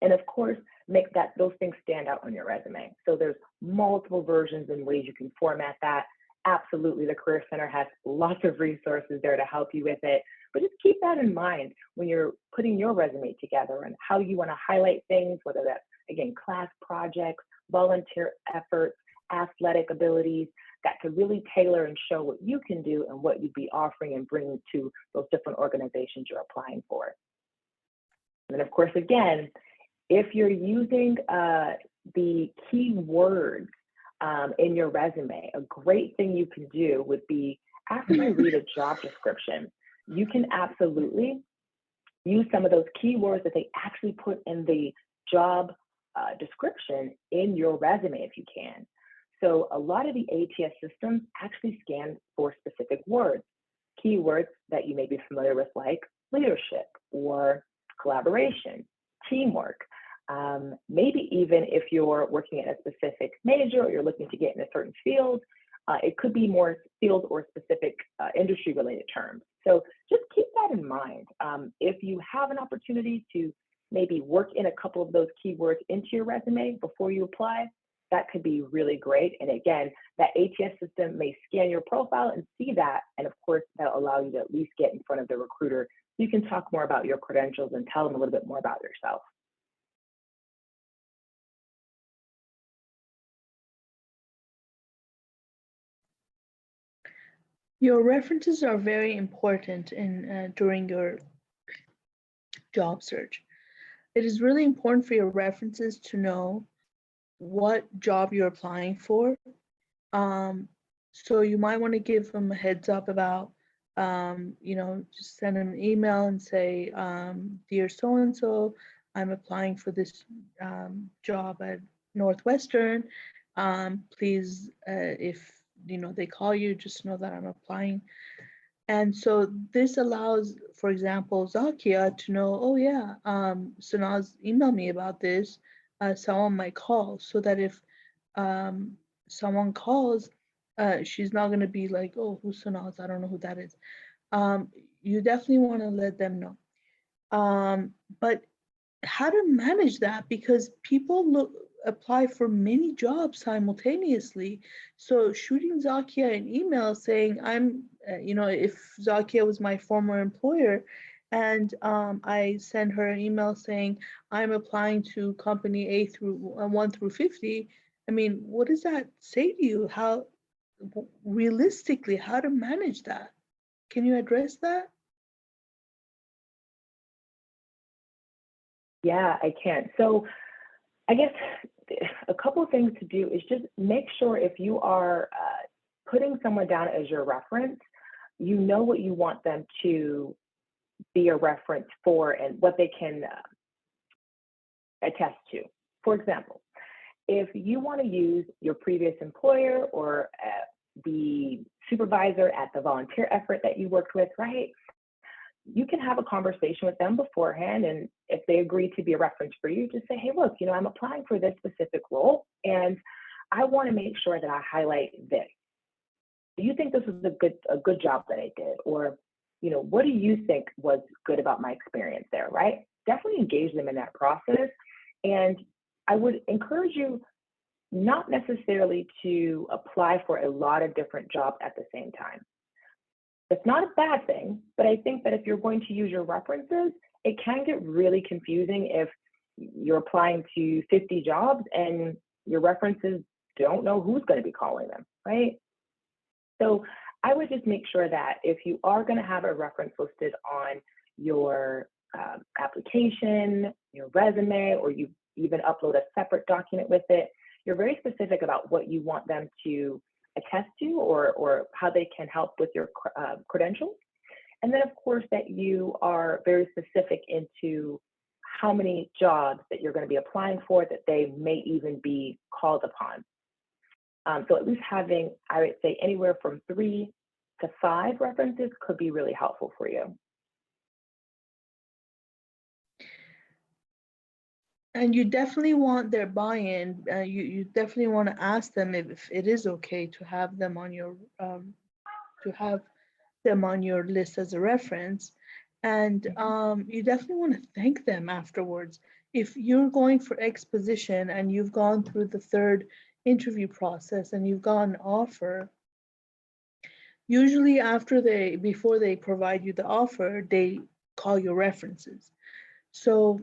and of course, make those things stand out on your resume. So there's multiple versions and ways you can format that. Absolutely, the Career Center has lots of resources there to help you with it. But just keep that in mind when you're putting your resume together and how you want to highlight things, whether that's, again, class projects, volunteer efforts, athletic abilities, that could really tailor and show what you can do and what you'd be offering and bringing to those different organizations you're applying for. And then, of course, again, if you're using the keywords in your resume, a great thing you can do would be after you read a job description, you can absolutely use some of those keywords that they actually put in the job description in your resume if you can. So a lot of the ATS systems actually scan for specific words, keywords that you may be familiar with like leadership or collaboration, teamwork. Maybe even if you're working in a specific major or you're looking to get in a certain field, it could be more field or specific industry related terms. So just keep that in mind. If you have an opportunity to maybe work in a couple of those keywords into your resume before you apply, that could be really great. And again, that ATS system may scan your profile and see that. And of course, that'll allow you to at least get in front of the recruiter so you can talk more about your credentials and tell them a little bit more about yourself. Your references are very important in during your job search. It is really important for your references to know what job you're applying for. So you might want to give them a heads up about just send an email and say, dear so-and-so, I'm applying for this job at Northwestern. Please, if they call you, just know that I'm applying. And so this allows, for example, Zakia to know, oh yeah, Sanaz emailed me about this. Someone might call, so that if um, someone calls, she's not going to be like, oh, who's Sanaz? I don't know who that is. Um, you definitely want to let them know. But how to manage that, because people apply for many jobs simultaneously. So shooting Zakia an email saying, if Zakia was my former employer, and I send her an email saying I'm applying to company A through 1 through 50. I mean, what does that say to you? How realistically, how to manage that? Can you address that? Yeah, I can. So I guess a couple of things to do is just make sure if you are putting someone down as your reference, you know what you want them to be a reference for and what they can attest to. For example, if you want to use your previous employer or the supervisor at the volunteer effort that you worked with, right? You can have a conversation with them beforehand, and if they agree to be a reference for you, just say, hey, look, I'm applying for this specific role, and I want to make sure that I highlight this. Do you think this was a good job that I did? Or, what do you think was good about my experience there, right? Definitely engage them in that process. And I would encourage you not necessarily to apply for a lot of different jobs at the same time. It's not a bad thing, but I think that if you're going to use your references, it can get really confusing if you're applying to 50 jobs and your references don't know who's going to be calling them, right? So I would just make sure that if you are going to have a reference listed on your application, your resume, or you even upload a separate document with it, you're very specific about what you want them to attest to or how they can help with your credentials. And then of course that you are very specific into how many jobs that you're going to be applying for that they may even be called upon. So at least having, I would say, anywhere from 3 to 5 references could be really helpful for you. And you definitely want their buy-in. You definitely want to ask them if it is okay to have them on your list as a reference, and you definitely want to thank them afterwards. If you're going for X position and you've gone through the 3rd interview process and you've got an offer, usually before they provide you the offer, they call your references. So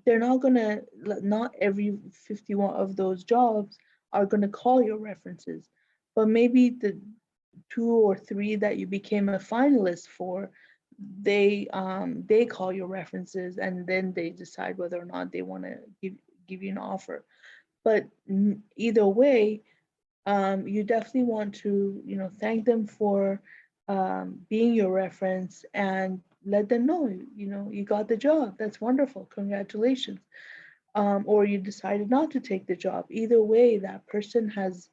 they're not every 51 of those jobs are going to call your references, but maybe the 2 or 3 that you became a finalist for, they call your references, and then they decide whether or not they want to give you an offer. But either way, you definitely want to thank them for being your reference and let them know you got the job. That's wonderful, congratulations. Or you decided not to take the job. Either way, that person has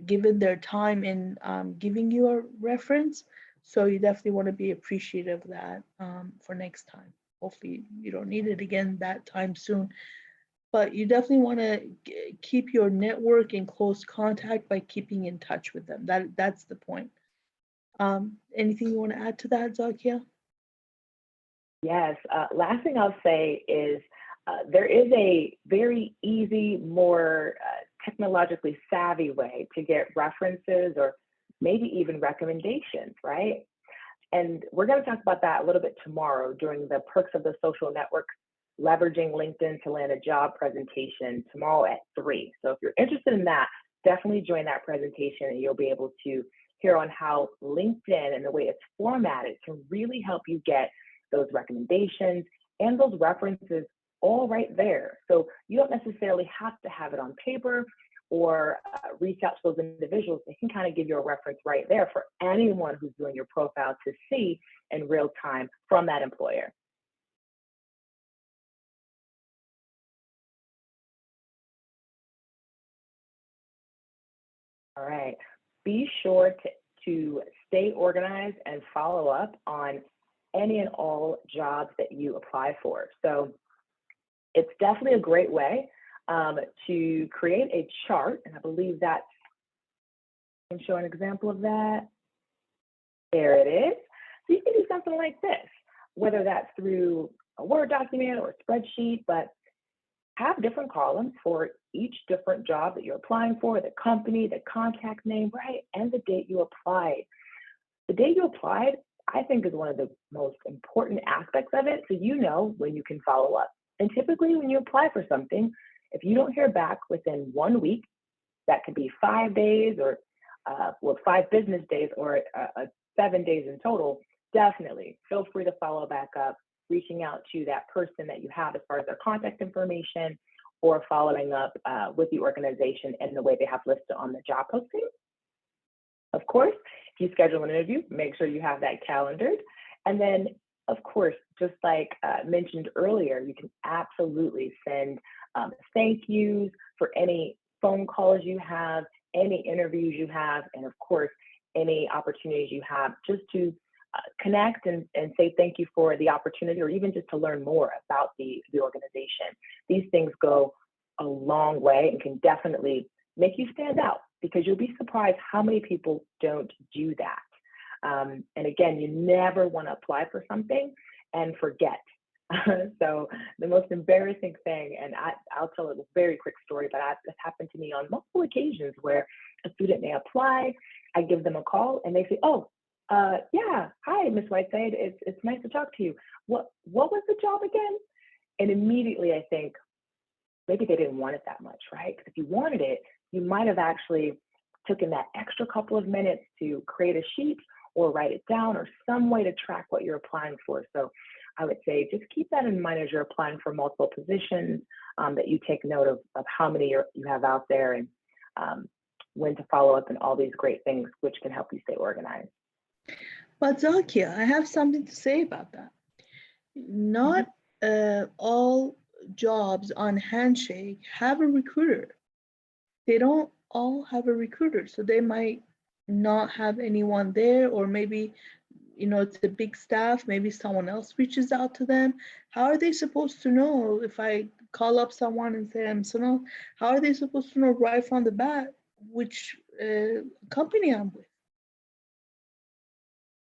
given their time in giving you a reference. So you definitely want to be appreciative of that for next time. Hopefully you don't need it again that time soon. But you definitely want to keep your network in close contact by keeping in touch with them. That's the point. Anything you want to add to that, Zakia? Yes. Last thing I'll say is there is a very easy, more technologically savvy way to get references or maybe even recommendations, right? And we're going to talk about that a little bit tomorrow during the Perks of the Social Network Leveraging LinkedIn to Land a Job presentation tomorrow at 3. So if you're interested in that, definitely join that presentation and you'll be able to hear on how LinkedIn and the way it's formatted can really help you get those recommendations and those references all right there. So you don't necessarily have to have it on paper or reach out to those individuals, they can kind of give you a reference right there for anyone who's doing your profile to see in real time from that employer. All right, be sure to stay organized and follow up on any and all jobs that you apply for. So it's definitely a great way to create a chart, and I believe that I can show an example of that. There it is. So you can do something like this, whether that's through a Word document or a spreadsheet, but have different columns for each different job that you're applying for, the company, the contact name, right, and the date you applied. The date you applied, I think, is one of the most important aspects of it, so you know when you can follow up. And typically when you apply for something, if you don't hear back within 1 week, that could be 5 days or 5 business days or 7 days in total, definitely feel free to follow back up, reaching out to that person that you have as far as their contact information, or following up with the organization in the way they have listed on the job posting. Of course, if you schedule an interview, make sure you have that calendared. And then, of course, just like mentioned earlier, you can absolutely send thank yous for any phone calls you have, any interviews you have, and of course, any opportunities you have just to connect and say thank you for the opportunity, or even just to learn more about the organization. These things go a long way and can definitely make you stand out, because you'll be surprised how many people don't do that. And again, you never want to apply for something and forget. So the most embarrassing thing, and I'll tell a very quick story, but this happened to me on multiple occasions where a student may apply, I give them a call, and they say, "Oh, yeah, hi, Ms. Whiteside, it's nice to talk to you. What was the job again?" And immediately I think, maybe they didn't want it that much, right? Because if you wanted it, you might have actually taken that extra couple of minutes to create a sheet or write it down, or some way to track what you're applying for. So I would say just keep that in mind as you're applying for multiple positions, that you take note of how many you have out there, and when to follow up, and all these great things which can help you stay organized. But Zakia, I have something to say about that. Not all jobs on Handshake have a recruiter. They don't all have a recruiter, so they might not have anyone there, or maybe, it's a big staff, maybe someone else reaches out to them. How are they supposed to know if I call up someone and say I'm Sonal? How are they supposed to know right from the bat which company I'm with?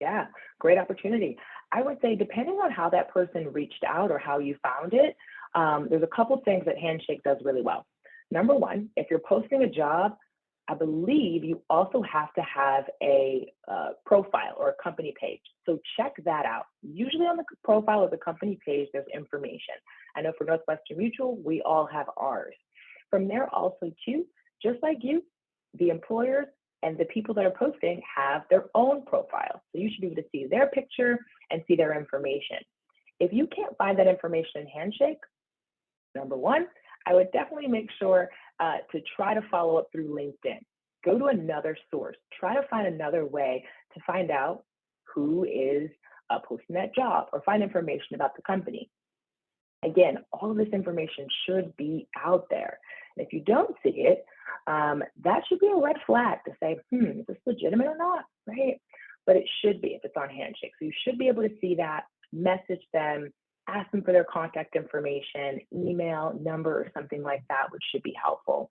Yeah, great opportunity. I would say, depending on how that person reached out or how you found it, there's a couple things that Handshake does really well. Number one, if you're posting a job, I believe you also have to have a profile or a company page. So check that out. Usually on the profile of the company page, there's information. I know for Northwestern Mutual, we all have ours. From there also too, just like you, the employers and the people that are posting have their own profile. So you should be able to see their picture and see their information. If you can't find that information in Handshake, number one, I would definitely make sure to try to follow up through LinkedIn. Go to another source. Try to find another way to find out who is posting that job, or find information about the company. Again, all of this information should be out there. And if you don't see it, that should be a red flag to say, is this legitimate or not, right? But it should be if it's on Handshake. So you should be able to see that, message them, ask them for their contact information, email, number, or something like that, which should be helpful.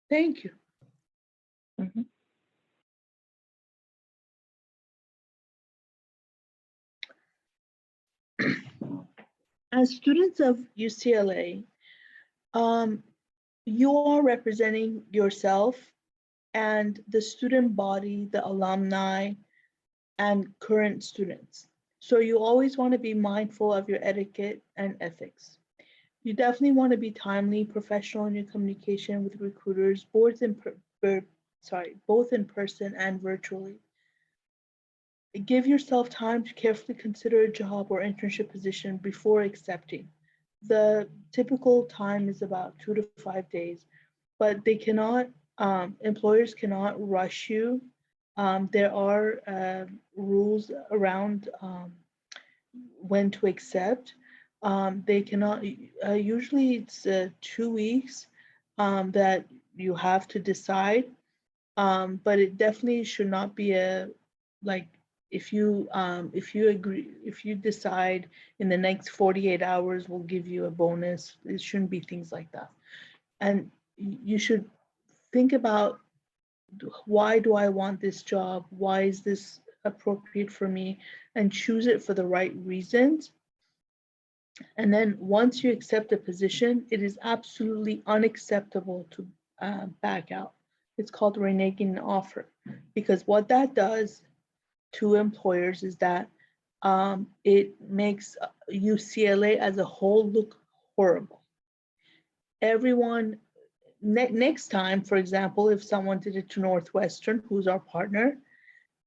Thank you. Mm-hmm. As students of UCLA, you are representing yourself and the student body, the alumni, and current students. So you always want to be mindful of your etiquette and ethics. You definitely want to be timely, professional in your communication with recruiters, both in person and virtually. Give yourself time to carefully consider a job or internship position before accepting. the typical time is about 2 to 5 days, but they cannot, employers cannot rush you. There are rules around when to accept. They cannot, usually it's 2 weeks that you have to decide, but it definitely should not be a, like, if you agree, if you decide in the next 48 hours we'll give you a bonus, it shouldn't be things like that. And you should think about, why do I want this job? Why is this appropriate for me? And choose it for the right reasons. And then once you accept a position, it is absolutely unacceptable to back out. It's called reneging an offer, because what that does to employers is that it makes UCLA as a whole look horrible. Everyone, next time, for example, if someone did it to Northwestern, who's our partner,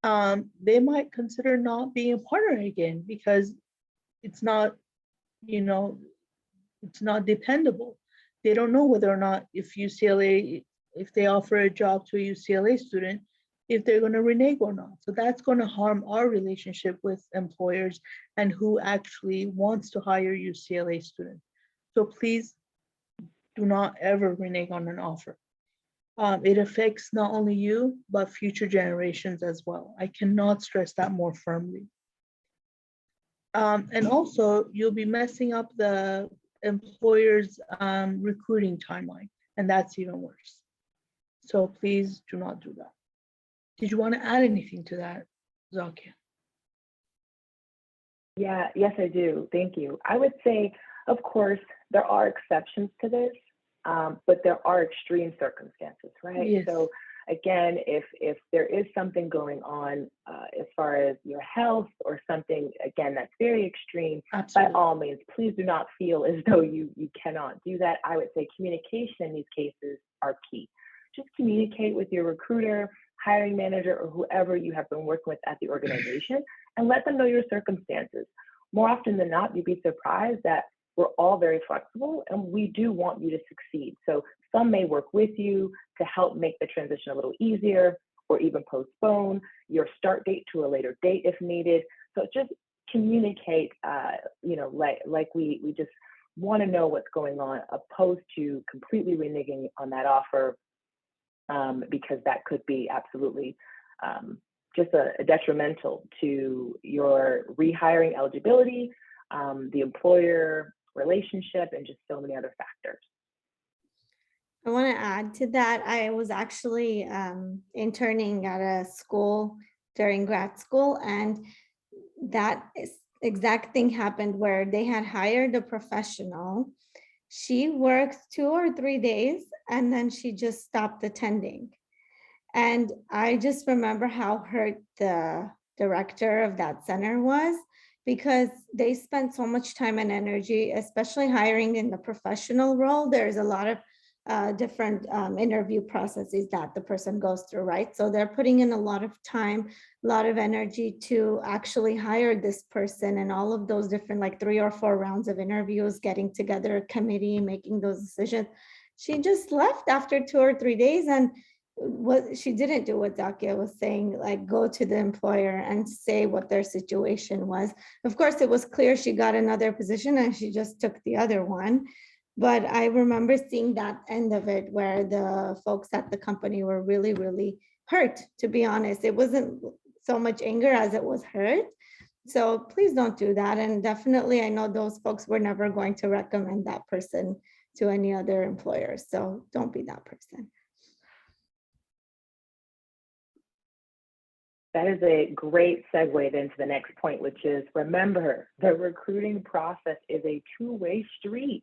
they might consider not being a partner again because it's not, you know, it's not dependable. They don't know whether or not, if UCLA, if they offer a job to a UCLA student, if they're going to renege or not. So that's going to harm our relationship with employers and who actually wants to hire UCLA students. So please do not ever renege on an offer. It affects not only you, but future generations as well. I cannot stress that more firmly. And also, you'll be messing up the employer's recruiting timeline, and that's even worse. So please do not do that. Did you want to add anything to that, Zakia? Yeah, yes, I do. Thank you. I would say, of course, there are exceptions to this, but there are extreme circumstances, right? Yes, So again, if there is something going on as far as your health or something, again, that's very extreme, by absolutely. all means, please do not feel as though you cannot do that. I would say communication in these cases are key. Just communicate with your recruiter, hiring manager, or whoever you have been working with at the organization, and let them know your circumstances. More often than not, you'd be surprised that we're all very flexible and we do want you to succeed. So some may work with you to help make the transition a little easier, or even postpone your start date to a later date if needed. So just communicate, like we just want to know what's going on, opposed to completely reneging on that offer, because that could be absolutely just a detrimental to your rehiring eligibility, the employer relationship, and just so many other factors. I want to add to that. I was actually interning at a school during grad school, and exact thing happened where they had hired a professional. She worked 2 or 3 days and then she just stopped attending. And I just remember how hurt the director of that center was, because they spent so much time and energy, especially hiring in the professional role. There's a lot of different interview processes that the person goes through, right? So they're putting in a lot of time, a lot of energy to actually hire this person, and all of those different, like 3 or 4 rounds of interviews, getting together a committee, making those decisions. She just left after 2 or 3 days, and what she didn't do what Zakia was saying, like go to the employer and say what their situation was. Of course, it was clear she got another position and she just took the other one. But I remember seeing that end of it where the folks at the company were really, really hurt, to be honest. It wasn't so much anger as it was hurt. So please don't do that. And definitely, I know those folks were never going to recommend that person to any other employer. So don't be that person. That is a great segue then to the next point, which is, remember, the recruiting process is a two-way street.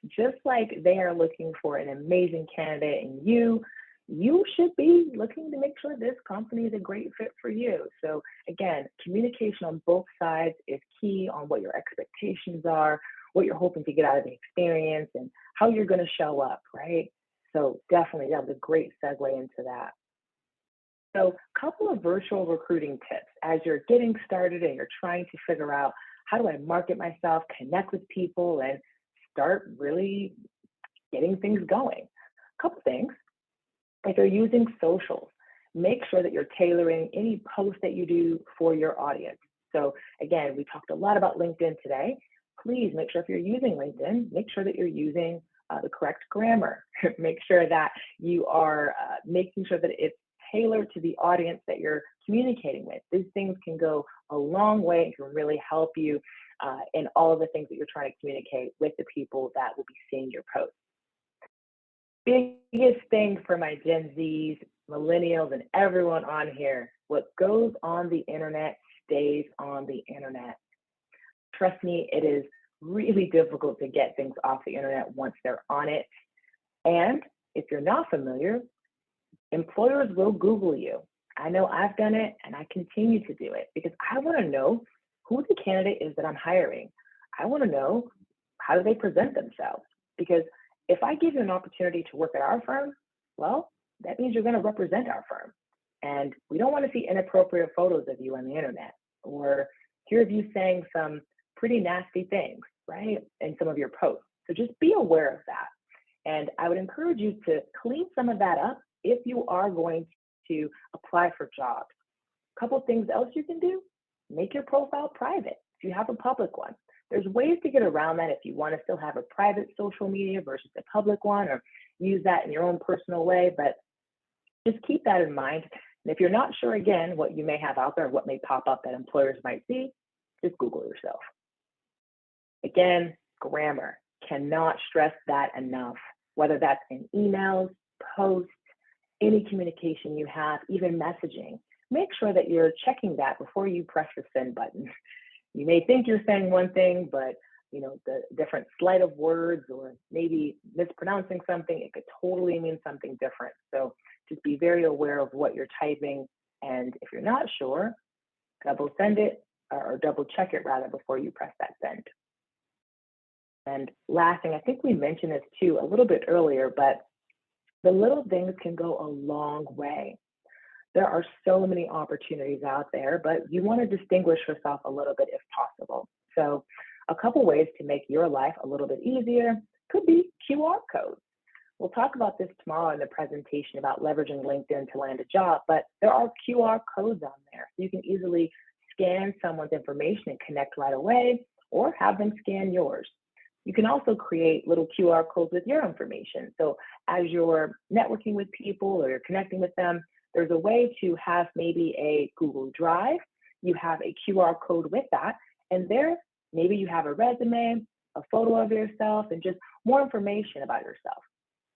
Just like they are looking for an amazing candidate in you, you should be looking to make sure this company is a great fit for you. So again, communication on both sides is key on what your expectations are, what you're hoping to get out of the experience, and how you're going to show up, right? So definitely, that was a great segue into that. So a couple of virtual recruiting tips as you're getting started and you're trying to figure out how do I market myself, connect with people, and start really getting things going. A couple things. If you're using socials, make sure that you're tailoring any post that you do for your audience. So again, we talked a lot about LinkedIn today. Please make sure if you're using LinkedIn, make sure that you're using the correct grammar. Make sure that you are making sure that it's tailored to the audience that you're communicating with. These things can go a long way and can really help you in all of the things that you're trying to communicate with the people that will be seeing your posts. Biggest thing for my Gen Zs, millennials, and everyone on here, what goes on the internet stays on the internet. Trust me, it is really difficult to get things off the internet once they're on it. And if you're not familiar, employers will Google you. I know I've done it and I continue to do it because I want to know who the candidate is that I'm hiring. I want to know how do they present themselves, because if I give you an opportunity to work at our firm, well, that means you're going to represent our firm. And we don't want to see inappropriate photos of you on the internet or hear of you saying some pretty nasty things, right, in some of your posts. So just be aware of that. And I would encourage you to clean some of that up if you are going to apply for jobs. A couple of things else you can do, make your profile private if you have a public one. There's ways to get around that if you want to still have a private social media versus a public one, or use that in your own personal way, but just keep that in mind. And if you're not sure, again, what you may have out there, what may pop up that employers might see, just Google yourself. Again, grammar, cannot stress that enough, whether that's in emails, posts, any communication you have, even messaging. Make sure that you're checking that before you press the send button. You may think you're saying one thing, but the different sleight of words or maybe mispronouncing something, it could totally mean something different. So just be very aware of what you're typing. And if you're not sure, double send it or double check it rather before you press that send. And last thing, I think we mentioned this too a little bit earlier, but the little things can go a long way. There are so many opportunities out there, but you want to distinguish yourself a little bit if possible. So a couple ways to make your life a little bit easier could be QR codes. We'll talk about this tomorrow in the presentation about leveraging LinkedIn to land a job, but there are QR codes on there. So you can easily scan someone's information and connect right away, or have them scan yours. You can also create little QR codes with your information. So as you're networking with people or you're connecting with them, there's a way to have maybe a Google Drive, you have a QR code with that, and there, maybe you have a resume, a photo of yourself, and just more information about yourself.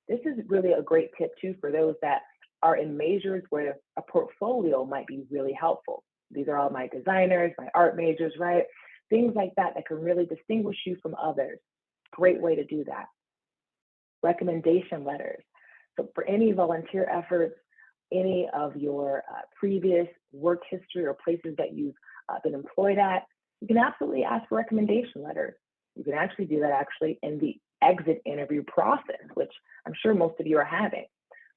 This is really a great tip too for those that are in majors where a portfolio might be really helpful. These are all my designers, my art majors, right? Things like that that can really distinguish you from others. Great way to do that. Recommendation letters. So for any volunteer efforts, any of your previous work history or places that you've been employed at, you can absolutely ask for recommendation letters. You can actually do that in the exit interview process, which I'm sure most of you are having.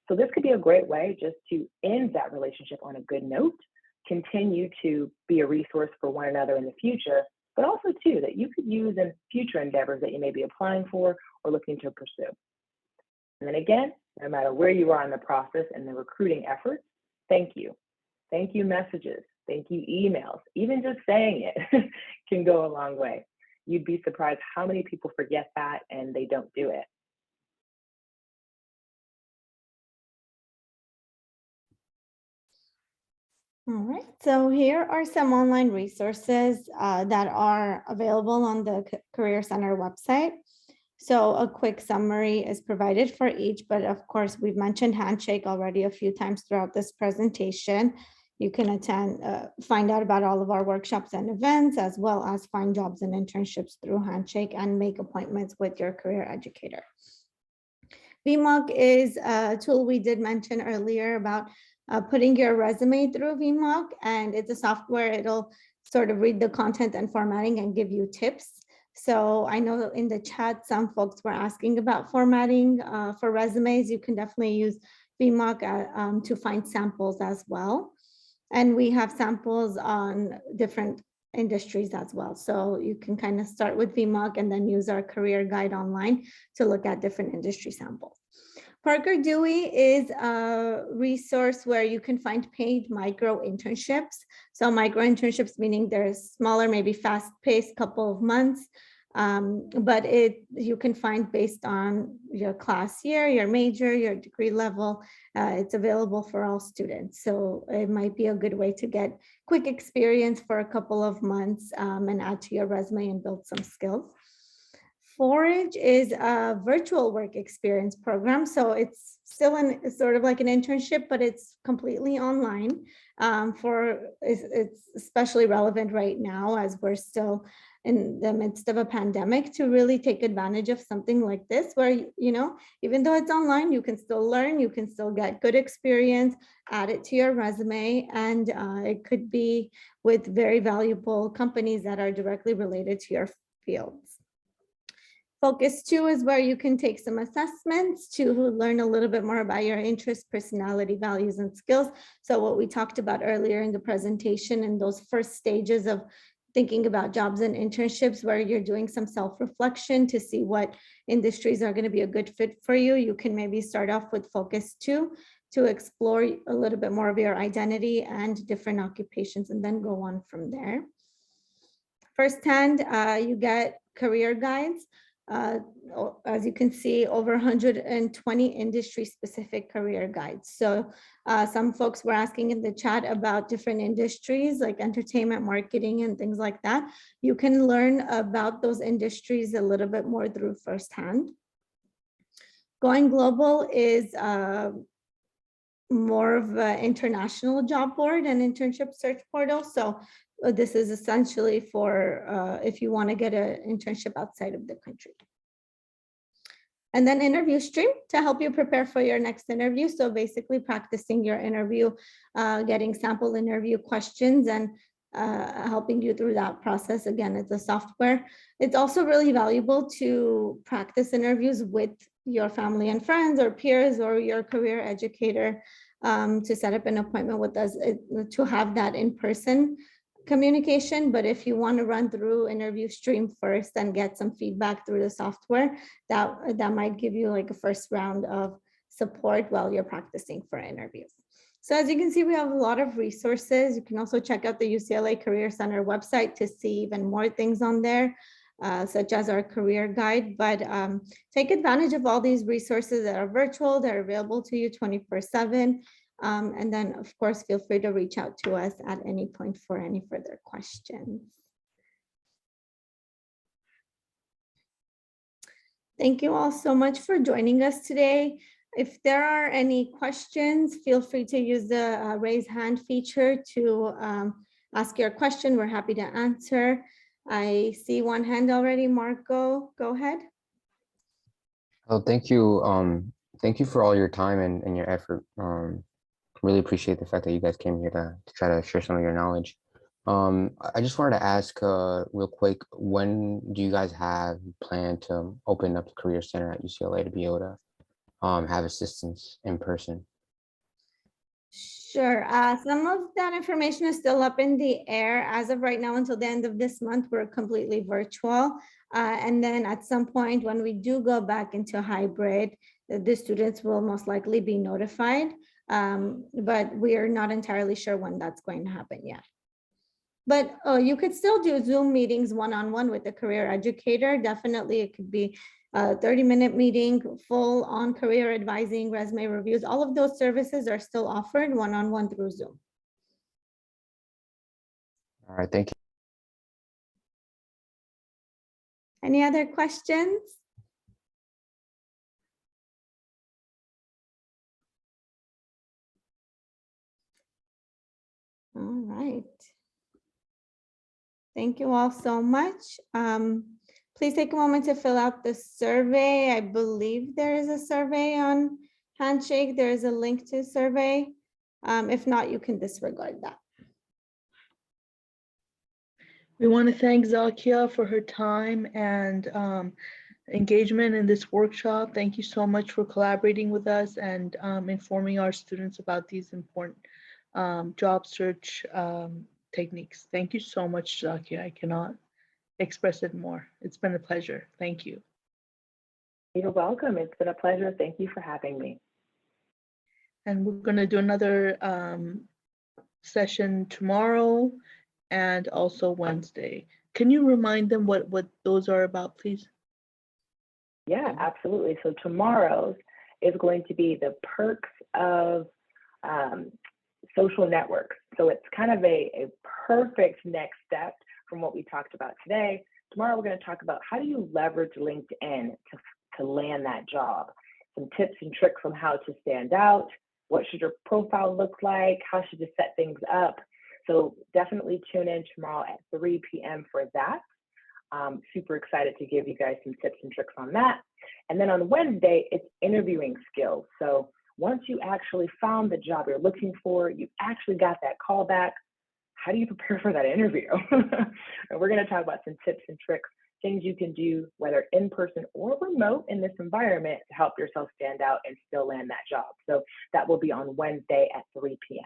So this could be a great way just to end that relationship on a good note, continue to be a resource for one another in the future, but also too that you could use in future endeavors that you may be applying for or looking to pursue. And then again, no matter where you are in the process and the recruiting efforts, thank you. Thank you messages, thank you emails, even just saying it can go a long way. You'd be surprised how many people forget that and they don't do it. All right, so here are some online resources that are available on the Career Center website. So a quick summary is provided for each, but of course, we've mentioned Handshake already a few times throughout this presentation. You can attend, find out about all of our workshops and events, as well as find jobs and internships through Handshake and make appointments with your career educator. VMOC is a tool we did mention earlier about putting your resume through VMOC, and it's a software. It'll sort of read the content and formatting and give you tips. So I know in the chat, some folks were asking about formatting for resumes. You can definitely use VMOC to find samples as well. And we have samples on different industries as well. So you can kind of start with VMOC and then use our career guide online to look at different industry samples. Parker Dewey is a resource where you can find paid micro internships. So micro internships meaning they're smaller, maybe fast-paced couple of months, but you can find based on your class year, your major, your degree level. It's available for all students. So it might be a good way to get quick experience for a couple of months and add to your resume and build some skills. Forage is a virtual work experience program. So it's still sort of like an internship, but it's completely online. It's especially relevant right now as we're still in the midst of a pandemic, to really take advantage of something like this, where, even though it's online, you can still learn, you can still get good experience, add it to your resume, and it could be with very valuable companies that are directly related to your fields. Focus 2 is where you can take some assessments to learn a little bit more about your interests, personality, values, and skills. So what we talked about earlier in the presentation, in those first stages of thinking about jobs and internships, where you're doing some self-reflection to see what industries are going to be a good fit for you, you can maybe start off with Focus 2 to explore a little bit more of your identity and different occupations, and then go on from there. Firsthand, you get career guides. As you can see, over 120 industry-specific career guides. So some folks were asking in the chat about different industries like entertainment, marketing, and things like that. You can learn about those industries a little bit more through firsthand. Going Global is more of an international job board and internship search portal. So this is essentially for if you want to get an internship outside of the country. And then Interview Stream to help you prepare for your next interview. So basically practicing your interview, getting sample interview questions, and helping you through that process. Again, it's a software. It's also really valuable to practice interviews with your family and friends or peers or your career educator, to set up an appointment with us, to have that in-person communication. But if you want to run through Interview Stream first and get some feedback through the software, that might give you like a first round of support while you're practicing for interviews. So as you can see, we have a lot of resources. You can also check out the UCLA Career Center website to see even more things on there, such as our career guide. But take advantage of all these resources that are virtual, they're available to you 24/7. And then, of course, feel free to reach out to us at any point for any further questions. Thank you all so much for joining us today. If there are any questions, feel free to use the raise hand feature to ask your question. We're happy to answer. I see one hand already. Marco, go ahead. Oh, thank you. Thank you for all your time and your effort. Really appreciate the fact that you guys came here to try to share some of your knowledge. I just wanted to ask real quick, when do you guys have planned to open up the Career Center at UCLA to be able to have assistance in person? Sure. Some of that information is still up in the air. As of right now, until the end of this month, we're completely virtual. And then at some point when we do go back into hybrid, the students will most likely be notified. But we are not entirely sure when that's going to happen yet. But you could still do Zoom meetings one-on-one with the career educator. Definitely, it could be a 30-minute meeting, full on career advising, resume reviews. All of those services are still offered one-on-one through Zoom. All right, thank you. Any other questions? All right. Thank you all so much. Please take a moment to fill out the survey. I believe there is a survey on Handshake. There is a link to survey. If not, you can disregard that. We want to thank Zakia for her time and engagement in this workshop. Thank you so much for collaborating with us and informing our students about these important job search techniques. Thank you so much, Zakia. I cannot express it more. It's been a pleasure. Thank you. You're welcome. It's been a pleasure. Thank you for having me. And we're going to do another session tomorrow and also Wednesday. Can you remind them what those are about, please? Yeah, absolutely. So tomorrow's is going to be the perks of social networks. So it's kind of a perfect next step from what we talked about today. Tomorrow, we're going to talk about how do you leverage LinkedIn to land that job. Some tips and tricks on how to stand out. What should your profile look like? How should you set things up? So definitely tune in tomorrow at 3 p.m. for that. Super excited to give you guys some tips and tricks on that. And then on Wednesday, it's interviewing skills. So once you actually found the job you're looking for, you actually got that call back, how do you prepare for that interview? And we're going to talk about some tips and tricks, things you can do, whether in person or remote in this environment to help yourself stand out and still land that job. So that will be on Wednesday at 3 p.m.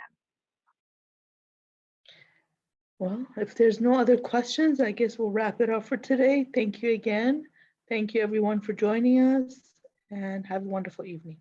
Well, if there's no other questions, I guess we'll wrap it up for today. Thank you again. Thank you everyone for joining us and have a wonderful evening.